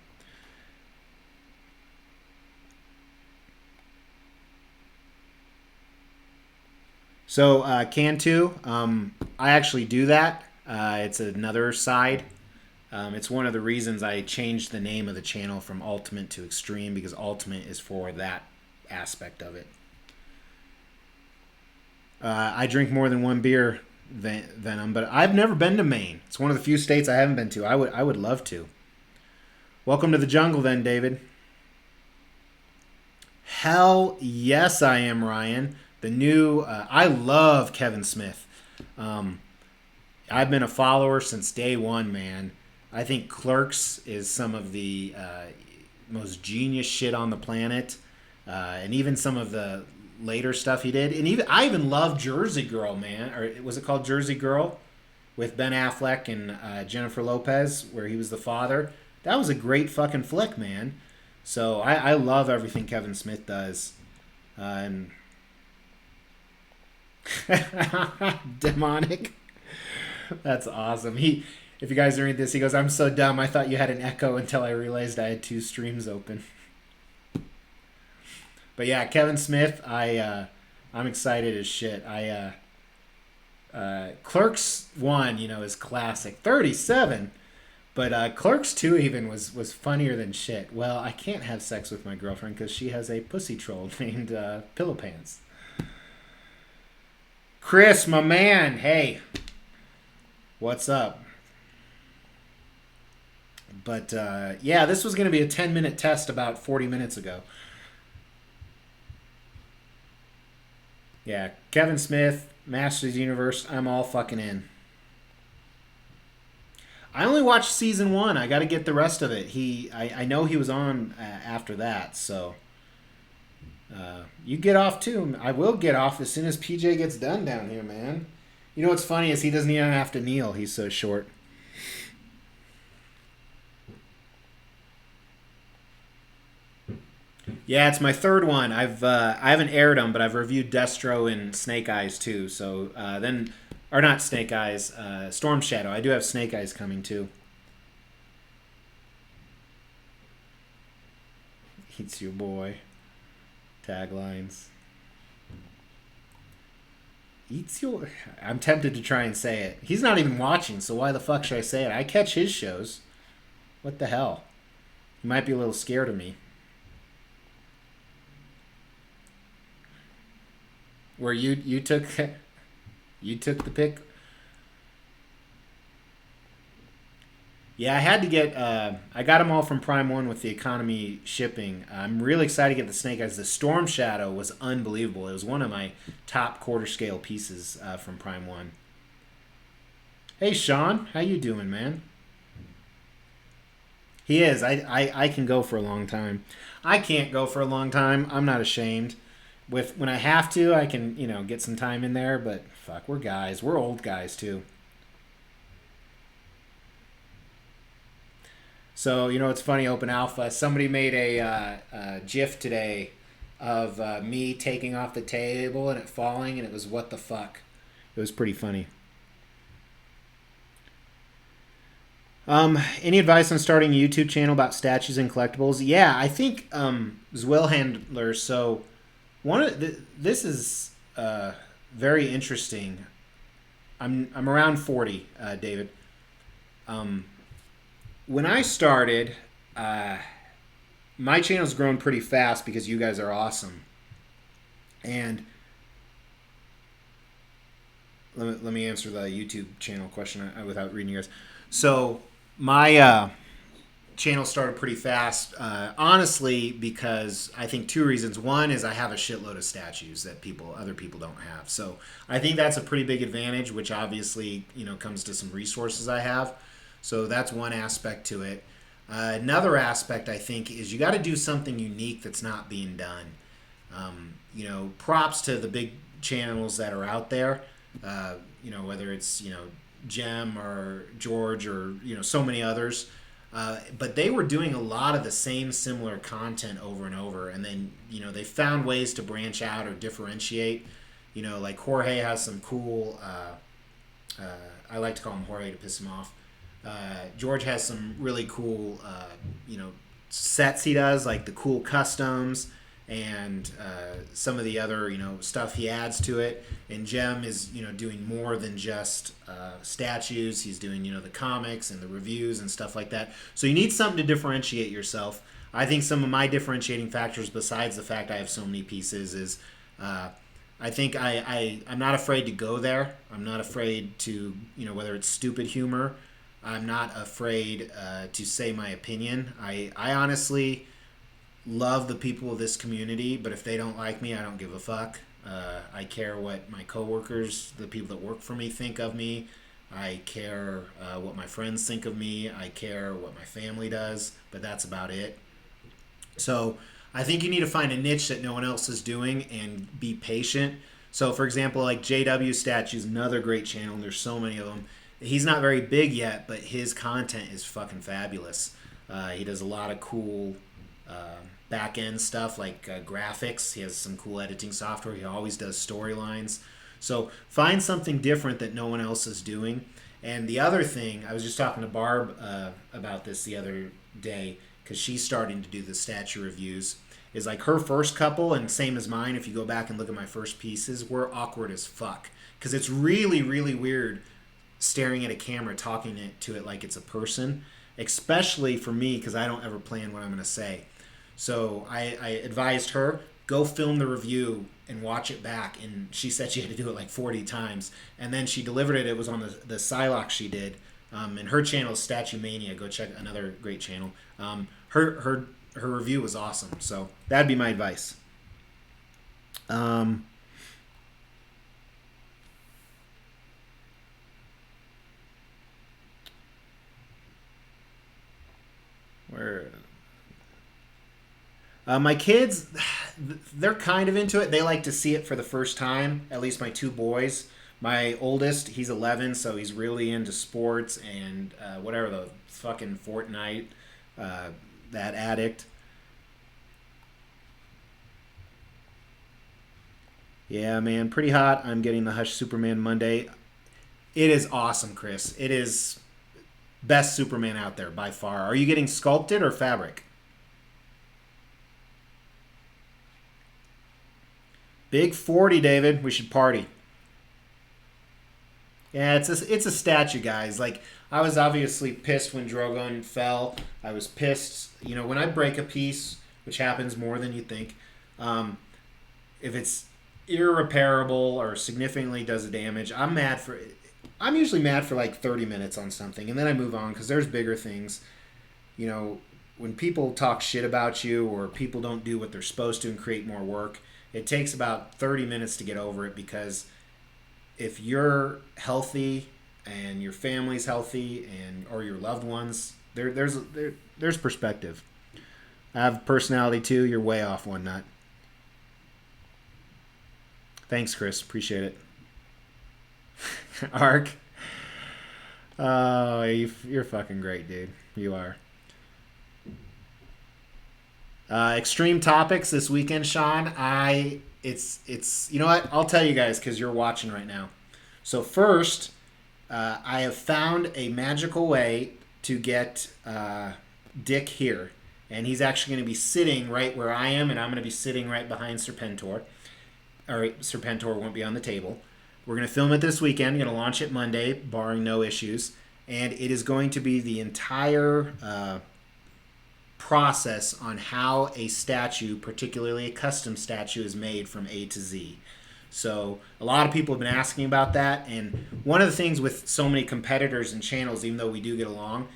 So Cantu, I actually do that. It's another side. It's one of the reasons I changed the name of the channel from Ultimate to Extreme, because Ultimate is for that aspect of it. I drink more than one beer, Venom, but I've never been to Maine. It's one of the few states I haven't been to. I would love to. Welcome to the jungle, then, David. Hell yes, I am, Ryan. The new I love Kevin Smith. Um, I've been a follower since day one, man. I think Clerks is some of the most genius shit on the planet, and even some of the later stuff he did. And even I even love Jersey Girl, man. Or was it called Jersey Girl with Ben Affleck and Jennifer Lopez, where he was the father? That was a great fucking flick, man. So I love everything Kevin Smith does. And demonic. That's awesome. If you guys read this, he goes, "I'm so dumb. I thought you had an echo until I realized I had two streams open." But yeah, Kevin Smith, I'm excited as shit. Clerks 1, is classic. 37. But Clerks 2 even was funnier than shit. Well, I can't have sex with my girlfriend because she has a pussy troll named Pillow Pants. Chris, my man, hey, what's up? But yeah, this was going to be a 10-minute test about 40 minutes ago. Yeah, Kevin Smith, Masters Universe, I'm all fucking in. I only watched season 1. I got to get the rest of it. I know he was on after that, so you get off too. I will get off as soon as PJ gets done down here, man. You know what's funny is he doesn't even have to kneel. He's so short. Yeah, it's my third one. I haven't aired them, but I've reviewed Destro and Snake Eyes too. So then, or not Snake Eyes, Storm Shadow. I do have Snake Eyes coming too. It's your boy. Taglines. Eats your. I'm tempted to try and say it. He's not even watching, so why the fuck should I say it? I catch his shows. What the hell? He might be a little scared of me. Where you took you took the pick. Yeah, I had to get. I got them all from Prime One with the economy shipping. I'm really excited to get the Snake Eyes. The Storm Shadow was unbelievable. It was one of my top quarter scale pieces from Prime One. Hey Sean, how you doing, man? He is. I can go for a long time. I can't go for a long time. I'm not ashamed. When I have to, I can get some time in there. But fuck, we're guys. We're old guys too. So it's funny. Open Alpha. Somebody made a GIF today of me taking off the table and it falling, and it was what the fuck. It was pretty funny. Any advice on starting a YouTube channel about statues and collectibles? Yeah, I think Zwill Handler. So this is very interesting. I'm around 40, David. Um, when I started, uh, my channel's grown pretty fast because you guys are awesome. And let me answer the YouTube channel question without reading yours. So my channel started pretty fast, honestly, because I think two reasons. One is I have a shitload of statues that other people don't have. So I think that's a pretty big advantage, which obviously comes to some resources I have. So that's one aspect to it. Another aspect I think is you got to do something unique that's not being done. Props to the big channels that are out there. Whether it's Jem or George or so many others. But they were doing a lot of the same similar content over and over, and then they found ways to branch out or differentiate. Like Jorge has some cool. I like to call him Jorge to piss him off. George has some really cool, sets he does, like the cool customs and some of the other, stuff he adds to it. And Jem is, doing more than just statues. He's doing, the comics and the reviews and stuff like that. So you need something to differentiate yourself. I think some of my differentiating factors, besides the fact I have so many pieces, is I think I'm not afraid to go there. I'm not afraid to, whether it's stupid humor. I'm not afraid to say my opinion. I honestly love the people of this community, but if they don't like me, I don't give a fuck. I care what my coworkers, the people that work for me, think of me. I care what my friends think of me. I care what my family does, but that's about it. So I think you need to find a niche that no one else is doing and be patient. So, for example, like JW Statues, another great channel, and there's so many of them. He's not very big yet, but his content is fucking fabulous. He does a lot of cool back end stuff like graphics. He has some cool editing software. He always does storylines. So find something different that no one else is doing. And the other thing, I was just talking to Barb about this the other day because she's starting to do the statue reviews. Is like her first couple, and same as mine. If you go back and look at my first pieces, were awkward as fuck because it's really, really weird staring at a camera, talking to it like it's a person, especially for me because I don't ever plan what I'm going to say. So I advised her, go film the review and watch it back. And she said she had to do it like 40 times. And then she delivered it. It was on the Psylocke she did. And her channel is Statue Mania. Go check another great channel. Her review was awesome. So that'd be my advice. Where my kids, they're kind of into it. They like to see it for the first time. At least my two boys. My oldest, he's 11, so he's really into sports and whatever the fucking Fortnite, that addict. Yeah, man, pretty hot. I'm getting the Hush Superman Monday. It is awesome, Chris. It is best Superman out there by far. Are you getting sculpted or fabric? Big 40, David. We should party. Yeah, it's a statue, guys. Like I was obviously pissed when Drogon fell. I was pissed. When I break a piece, which happens more than you think, um, if it's irreparable or significantly does damage, I'm mad for. I'm usually mad for like 30 minutes on something, and then I move on because there's bigger things. You know, when people talk shit about you or people don't do what they're supposed to and create more work, it takes about 30 minutes to get over it because if you're healthy and your family's healthy and or your loved ones, there's perspective. I have personality too. You're way off one nut. Thanks, Chris. Appreciate it. Ark. Oh, you're fucking great, dude. You are. Extreme topics this weekend, Sean. It's you know what? I'll tell you guys because you're watching right now. So first, I have found a magical way to get Dick here. And he's actually going to be sitting right where I am, and I'm going to be sitting right behind Serpentor. Or Serpentor won't be on the table. We're going to film it this weekend. We're going to launch it Monday, barring no issues. And it is going to be the entire process on how a statue, particularly a custom statue, is made from A to Z. So a lot of people have been asking about that. And one of the things with so many competitors and channels, even though we do get along,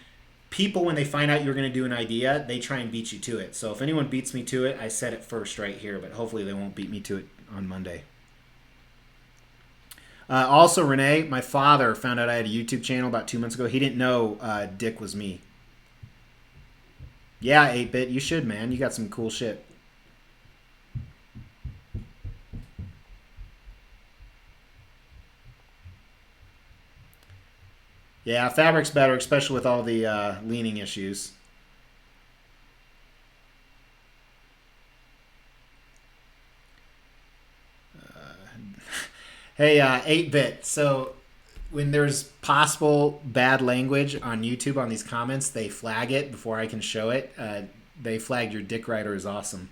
people, when they find out you're going to do an idea, they try and beat you to it. So if anyone beats me to it, I said it first right here, but hopefully they won't beat me to it on Monday. Also, Renee, my father found out I had a YouTube channel about 2 months ago. He didn't know Dick was me. Yeah, 8-Bit, you should, man. You got some cool shit. Yeah, fabric's better, especially with all the leaning issues. Hey, 8-Bit. So when there's possible bad language on YouTube on these comments, they flag it before I can show it. They flagged your dick rider is awesome.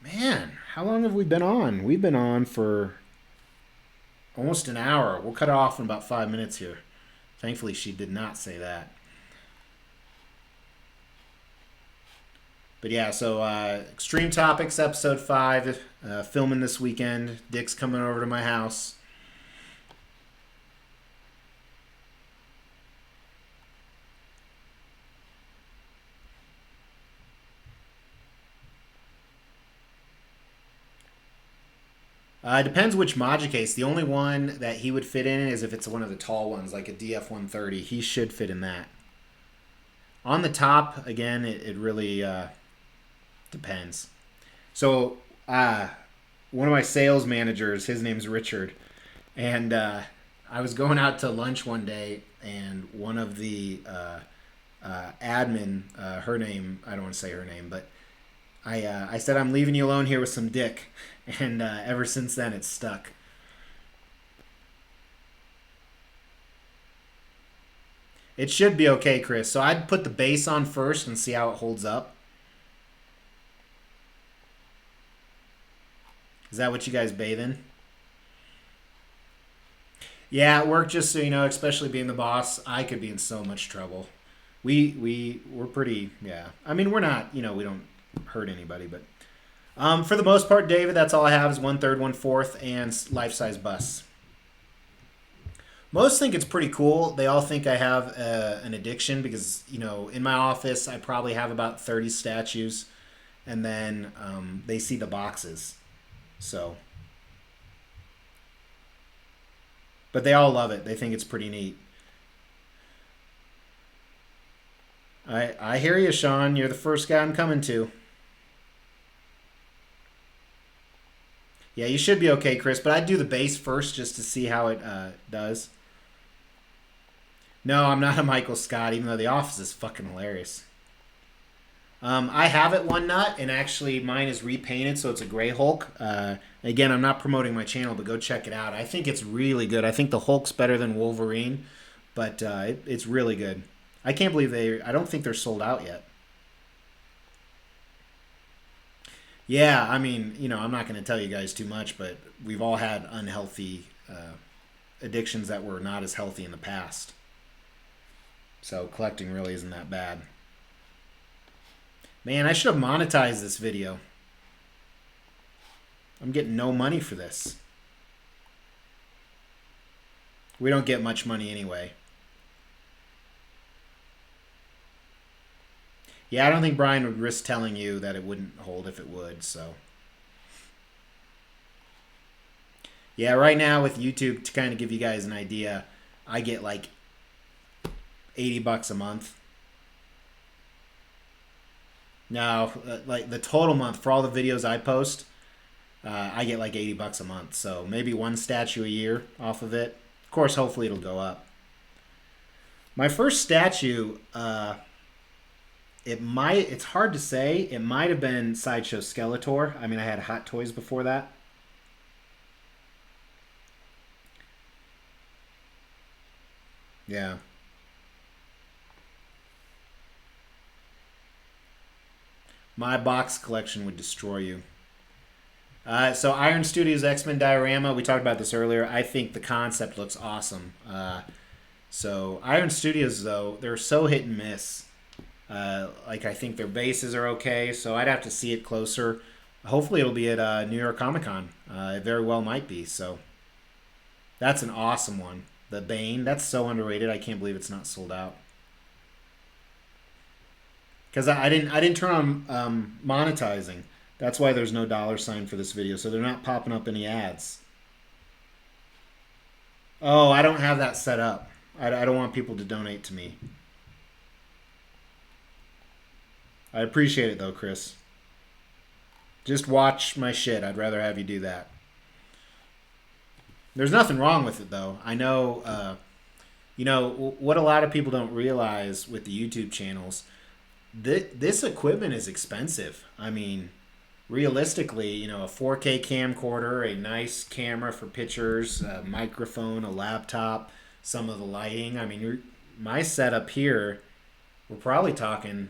Man, how long have we been on? We've been on for almost an hour. We'll cut it off in about 5 minutes here. Thankfully, she did not say that. But yeah, so Extreme Topics, episode 5, filming this weekend. Dick's coming over to my house. It depends which Module case. The only one that he would fit in is if it's one of the tall ones, like a DF-130. He should fit in that. On the top, again, it really depends. So, one of my sales managers, his name's Richard, and I was going out to lunch one day, and one of the admin, her name, I don't want to say her name, but I said, I'm leaving you alone here with some dick. And ever since then, it's stuck. It should be okay, Chris. So I'd put the base on first and see how it holds up. Is that what you guys bathe in? Yeah, at work, just so you know, especially being the boss, I could be in so much trouble. We're pretty, yeah. I mean, we're not, we don't hurt anybody, but for the most part, David, that's all I have is 1/3, 1/4, and life-size busts. Most think it's pretty cool. They all think I have an addiction because, in my office, I probably have about 30 statues, and then they see the boxes. So, but they all love it. They think it's pretty neat. I hear you, Sean. You're the first guy I'm coming to. Yeah, you should be okay, Chris, but I'd do the base first just to see how it does. No, I'm not a Michael Scott, even though The Office is fucking hilarious. I have it one nut, and actually mine is repainted, so it's a gray Hulk. Again, I'm not promoting my channel, but go check it out. I think it's really good. I think the Hulk's better than Wolverine, but it's really good. I can't believe I don't think they're sold out yet. Yeah, I mean, I'm not going to tell you guys too much, but we've all had unhealthy addictions that were not as healthy in the past. So collecting really isn't that bad. Man, I should have monetized this video. I'm getting no money for this. We don't get much money anyway. Yeah, I don't think Brian would risk telling you that it wouldn't hold if it would, so. Yeah, right now with YouTube, to kind of give you guys an idea, I get like $80 a month. Now, like the total month for all the videos I post, I get like $80 a month. So maybe one statue a year off of it. Of course, hopefully it'll go up. My first statue, it's hard to say. It might have been Sideshow Skeletor. I mean, I had Hot Toys before that. Yeah. My box collection would destroy you. So Iron Studios X-Men diorama, we talked about this earlier. I think the concept looks awesome. So Iron Studios, though, they're so hit and miss. Like I think their bases are okay, so I'd have to see it closer. Hopefully, it'll be at New York Comic Con. It very well might be. So that's an awesome one. The Bane, that's so underrated. I can't believe it's not sold out. Because I didn't turn on monetizing. That's why there's no dollar sign for this video. So they're not popping up any ads. Oh, I don't have that set up. I don't want people to donate to me. I appreciate it though, Chris. Just watch my shit. I'd rather have you do that. There's nothing wrong with it though. I know, what a lot of people don't realize with the YouTube channels. This equipment is expensive. I mean, realistically, a 4K camcorder, a nice camera for pictures, a microphone, a laptop, some of the lighting. I mean, my setup here, we're probably talking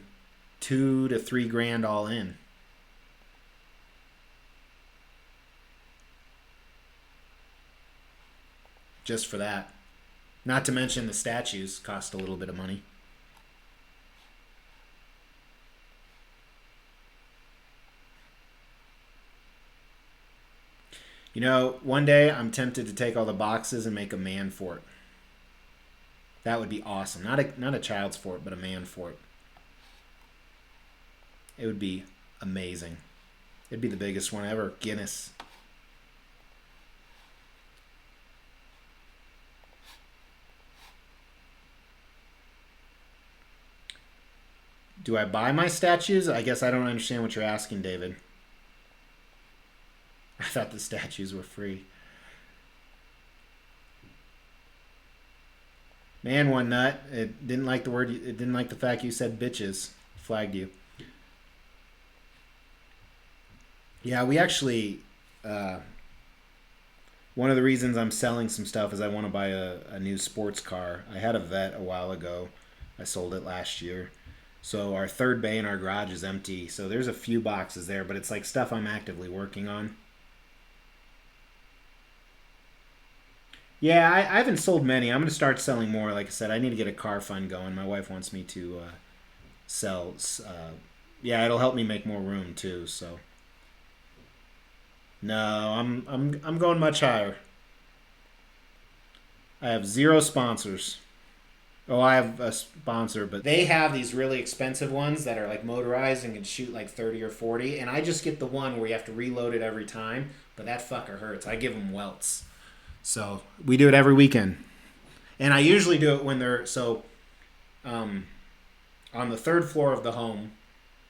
2 to 3 grand all in. Just for that. Not to mention the statues cost a little bit of money. One day I'm tempted to take all the boxes and make a man fort. That would be awesome. Not a child's fort, but a man fort. It would be amazing. It'd be the biggest one ever. Guinness. Do I buy my statues? I guess I don't understand what you're asking, David. I thought the statues were free. Man, one nut. It didn't like the word. It didn't like the fact you said bitches. Flagged you. Yeah, we actually. One of the reasons I'm selling some stuff is I want to buy a new sports car. I had a Vet a while ago. I sold it last year. So our third bay in our garage is empty. So there's a few boxes there, but it's like stuff I'm actively working on. Yeah, I haven't sold many. I'm going to start selling more. Like I said, I need to get a car fund going. My wife wants me to sell. Yeah, it'll help me make more room too. So no, I'm going much higher. I have zero sponsors. Oh, I have a sponsor, but they have these really expensive ones that are like motorized and can shoot like 30 or 40. And I just get the one where you have to reload it every time. But that fucker hurts. I give them welts. So we do it every weekend. And I usually do it when they're um, on the third floor of the home,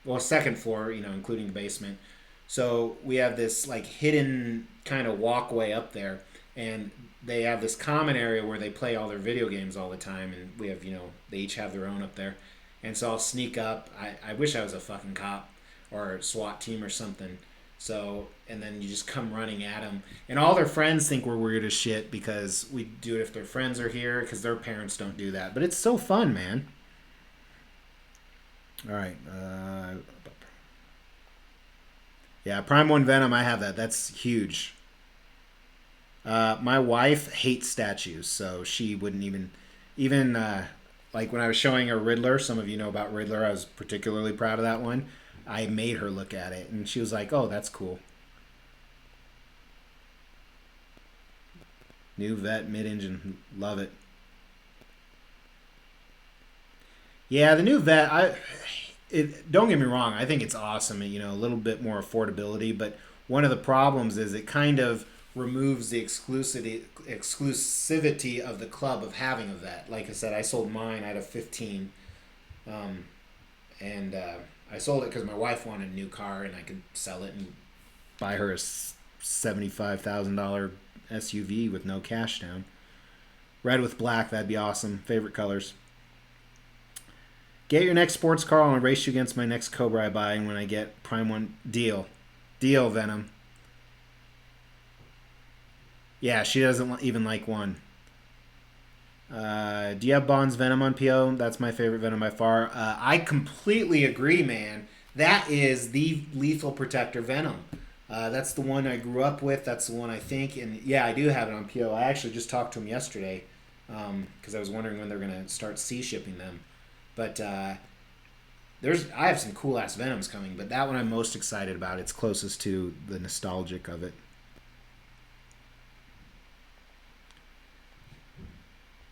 well, second floor, including the basement. So we have this like hidden kind of walkway up there, and they have this common area where they play all their video games all the time, and we have they each have their own up there, and so I'll sneak up. I wish I was a fucking cop or a SWAT team or something. So and then you just come running at them, and all their friends think we're weird as shit because we do it if their friends are here because their parents don't do that. But it's so fun, man. All right. Yeah, Prime One Venom. I have that. That's huge. My wife hates statues, so she wouldn't even like when I was showing her Riddler. Some of you know about Riddler. I was particularly proud of that one. I made her look at it, and she was like, "Oh, that's cool." New vet mid-engine, love it. Yeah, the new vet. Don't get me wrong. I think it's awesome. A little bit more affordability, but one of the problems is it kind of removes the exclusivity of the club of having a vet. Like I said, I sold mine out of 15, um, and I sold it because my wife wanted a new car, and I could sell it and buy her a $75,000 SUV with no cash down. Red with black, that'd be awesome. Favorite colors. Get your next sports car. I'll race you against my next Cobra I buy, and when I get Prime One, deal, Venom. Yeah, she doesn't even like one. Do you have Bond's Venom on PO? That's my favorite Venom by far. I completely agree, man. That is the Lethal Protector Venom. That's the one I grew up with. That's the one I think. And yeah, I do have it on PO. I actually just talked to him yesterday because I was wondering when they're going to start sea shipping them. But I have some cool ass Venoms coming, but that one I'm most excited about. It's closest to the nostalgic of it.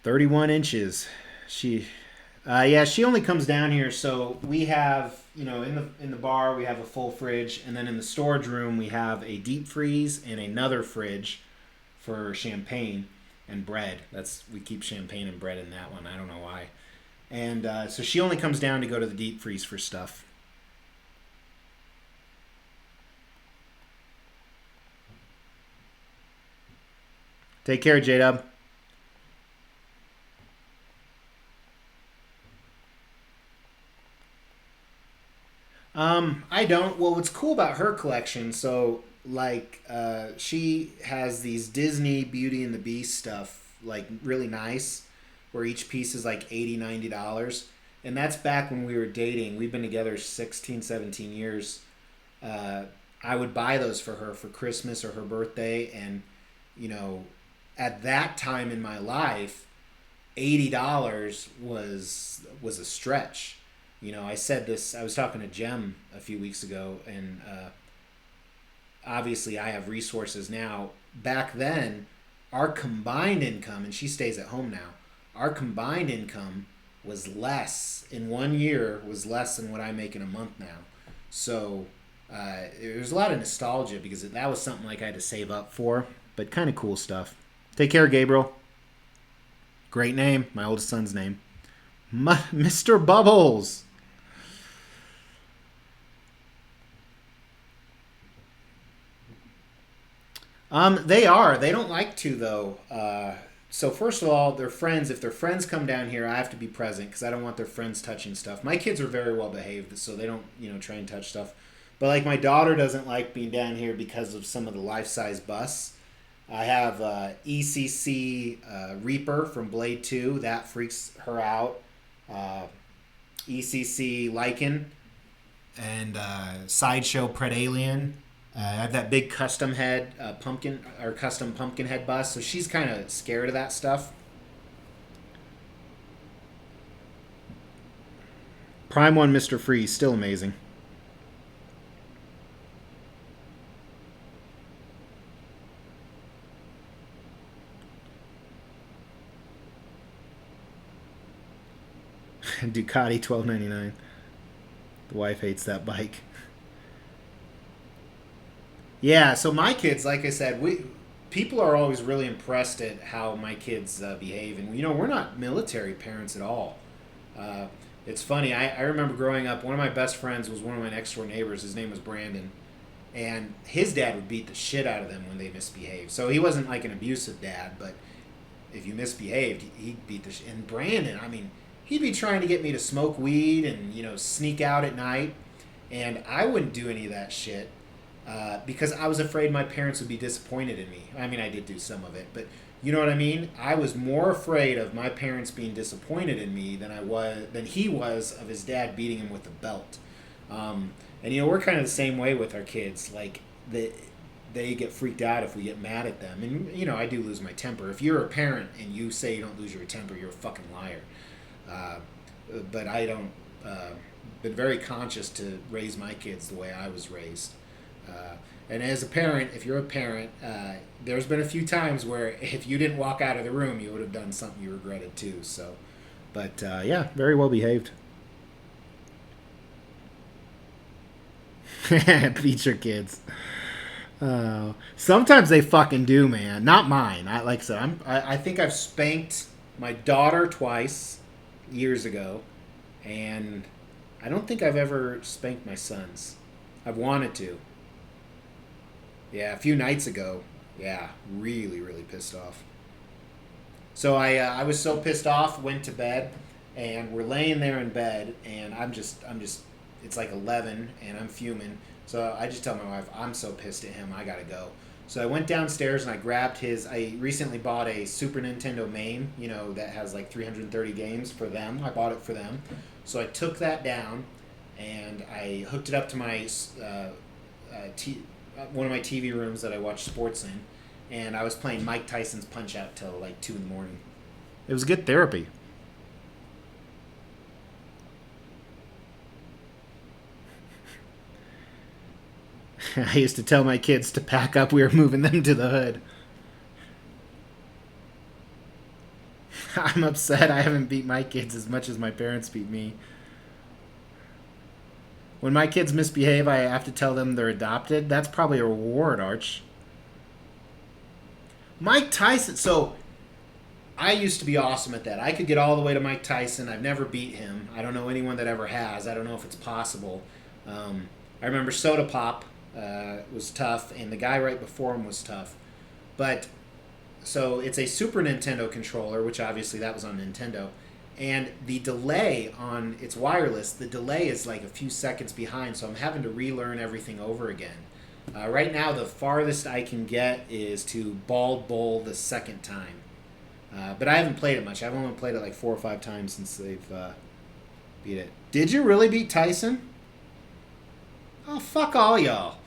31 inches. She, yeah, she only comes down here. So we have, in the bar we have a full fridge, and then in the storage room we have a deep freeze and another fridge for champagne and bread. We keep champagne and bread in that one. I don't know why. And so she only comes down to go to the deep freeze for stuff. Take care, J Dub. I don't. Well, what's cool about her collection, so like she has these Disney Beauty and the Beast stuff, like really nice, where each piece is like 80, $90. And that's back when we were dating. We've been together 16, 17 years. Uh, I would buy those for her for Christmas or her birthday. And, you know, at that time in my life, $80 was a stretch. I said this. I was talking to Jem a few weeks ago, and obviously I have resources now. Back then, our combined income, and she stays at home now. Our combined income was less in 1 year was less than what I make in a month now. So there's a lot of nostalgia because that was something like I had to save up for, but kind of cool stuff. Take care, Gabriel. Great name, my oldest son's name, Mr. Bubbles. They are. They don't like to though. So first of all, their friends. If their friends come down here, I have to be present because I don't want their friends touching stuff. My kids are very well behaved, so they don't, try and touch stuff. But like my daughter doesn't like being down here because of some of the life size busts. I have ECC Reaper from Blade 2. That freaks her out. Uh, ECC Lycan and Sideshow Pred Alien. I have that big custom head pumpkin or custom pumpkin head bust, so she's kind of scared of that stuff. Prime One Mr. Freeze, still amazing. Ducati 1299. The wife hates that bike. Yeah, so my kids, like I said, we people are always really impressed at how my kids behave, and we're not military parents at all. Uh, it's funny. I remember growing up. One of my best friends was one of my next door neighbors. His name was Brandon, and his dad would beat the shit out of them when they misbehaved. So he wasn't like an abusive dad, but if you misbehaved, he'd beat the shit. And Brandon, I mean, he'd be trying to get me to smoke weed and sneak out at night, and I wouldn't do any of that shit because I was afraid my parents would be disappointed in me. I mean, I did do some of it, but you know what I mean. I was more afraid of my parents being disappointed in me than he was of his dad beating him with a belt. And we're kind of the same way with our kids. Like they get freaked out if we get mad at them, and I do lose my temper. If you're a parent and you say you don't lose your temper, you're a fucking liar. Uh, but I don't. Been very conscious to raise my kids the way I was raised. And as a parent, if you're a parent, there's been a few times where if you didn't walk out of the room, you would have done something you regretted too. So, but yeah, very well behaved. Beat your kids. Sometimes they fucking do, man. Not mine. Like I said, I think I've spanked my daughter twice years ago, and I don't think I've ever spanked my sons. I've wanted to. Yeah, a few nights ago. Yeah, really, really pissed off. So I was so pissed off, went to bed, and we're laying there in bed, and I'm just, it's like 11, and I'm fuming. So I just tell my wife, I'm so pissed at him, I gotta go. So I went downstairs and I grabbed his. I recently bought a Super Nintendo MAME, that has like 330 games for them. I bought it for them. So I took that down and I hooked it up to my one of my TV rooms that I watch sports in, and I was playing Mike Tyson's Punch Out till like 2 in the morning. It was good therapy. I used to tell my kids to pack up. We were moving them to the hood. I'm upset I haven't beat my kids as much as my parents beat me. When my kids misbehave, I have to tell them they're adopted. That's probably a reward, Arch. Mike Tyson. So I used to be awesome at that. I could get all the way to Mike Tyson. I've never beat him. I don't know anyone that ever has. I don't know if it's possible. I remember Soda Pop was tough, and the guy right before him was tough. But so it's a Super Nintendo controller, which obviously that was on Nintendo. And the delay on it's wireless. The delay is like a few seconds behind, so I'm having to relearn everything over again. Right now, the farthest I can get is to Bald Bull the second time. But I haven't played it much. I've only played it like 4 or 5 times since they've beat it. Did you really beat Tyson? Oh, fuck all y'all.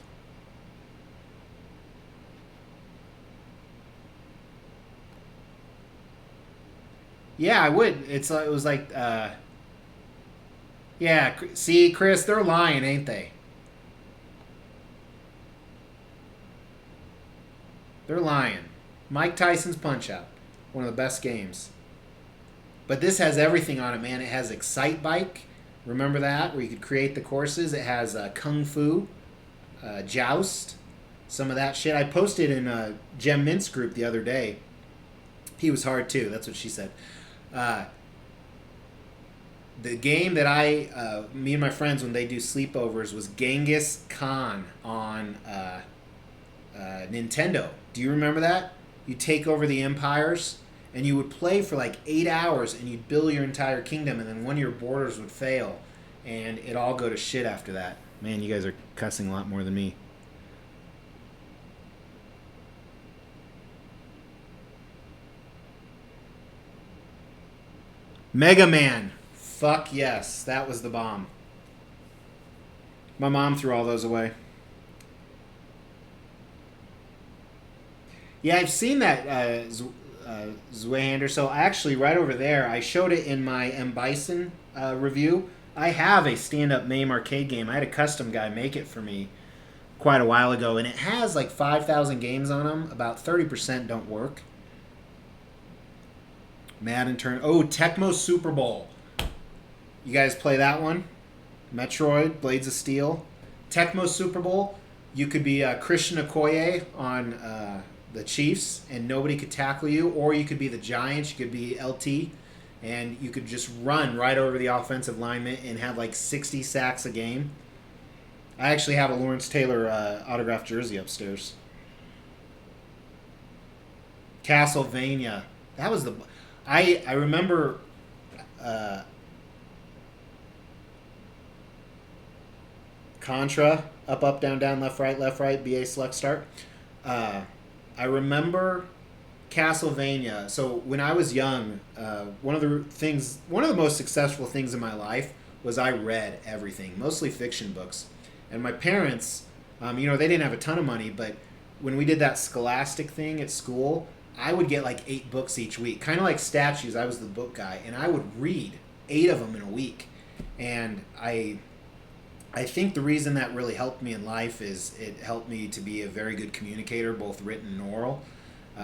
Yeah, I would. It was like, yeah. See, Chris, they're lying, ain't they? They're lying. Mike Tyson's Punch Out, one of the best games. But this has everything on it, man. It has Excite Bike. Remember that, where you could create the courses. It has Kung Fu, Joust, some of that shit. I posted in Gem Mint's group the other day. He was hard too. That's what she said. Uh, the game that me and my friends, when they do sleepovers, was Genghis Khan on Nintendo. Do you remember that? You take over the empires, and you would play for like 8 hours, and you'd build your entire kingdom, and then one of your borders would fail, and it'd all go to shit after that. Man, you guys are cussing a lot more than me. Mega Man. Fuck yes, that was the bomb. My mom threw all those away. Yeah, I've seen that Zweihander. So actually, right over there, I showed it in my M. Bison review. I have a stand-up MAME arcade game. I had a custom guy make it for me quite a while ago, and it has like 5,000 games on them. About 30% don't work. Madden turn. Oh, Tecmo Super Bowl. You guys play that one? Metroid, Blades of Steel. Tecmo Super Bowl. You could be Christian Okoye on the Chiefs, and nobody could tackle you. Or you could be the Giants. You could be LT, and you could just run right over the offensive lineman and have like 60 sacks a game. I actually have a Lawrence Taylor autographed jersey upstairs. Castlevania. That was the... I remember... Contra, up, down, down, left, right, BA select start. I remember Castlevania. So when I was young, one of the most successful things in my life was I read everything, mostly fiction books. And my parents, they didn't have a ton of money, but when we did that Scholastic thing at school, I would get like 8 books each week, kind of like statues. I was the book guy, and I would read 8 of them in a week. And I think the reason that really helped me in life is it helped me to be a very good communicator, both written and oral.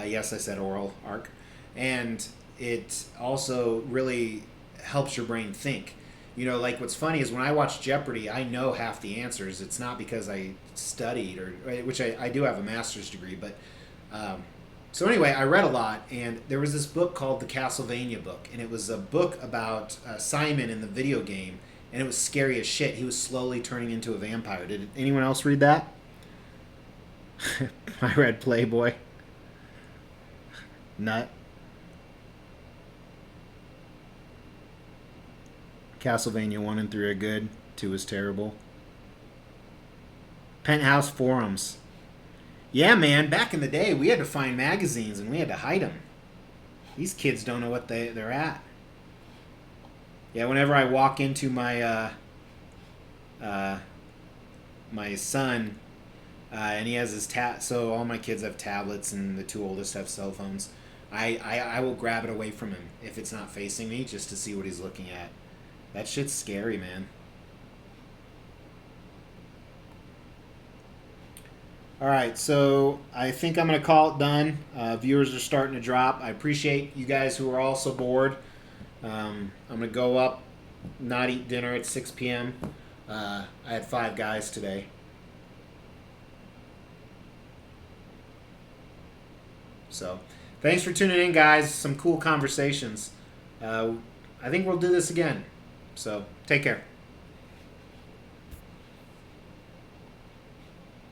Yes, I said oral, arc. And it also really helps your brain think. Like what's funny is when I watch Jeopardy, I know half the answers. It's not because I studied, which I do have a master's degree. But so anyway, I read a lot, and there was this book called the Castlevania book. And it was a book about Simon in the video game. And it was scary as shit. He was slowly turning into a vampire. Did anyone else read that? I read Playboy. Nut. Castlevania 1 and 3 are good. 2 is terrible. Penthouse Forums. Yeah, man. Back in the day, we had to find magazines and we had to hide them. These kids don't know what they're at. Yeah, whenever I walk into uh, my son, and he has his so all my kids have tablets and the two oldest have cell phones. I will grab it away from him if it's not facing me just to see what he's looking at. That shit's scary, man. All right, so I think I'm going to call it done. Viewers are starting to drop. I appreciate you guys who are also bored. I'm going to go up, not eat dinner at 6 p.m. I had 5 guys today. So, thanks for tuning in, guys. Some cool conversations. I think we'll do this again. So, take care.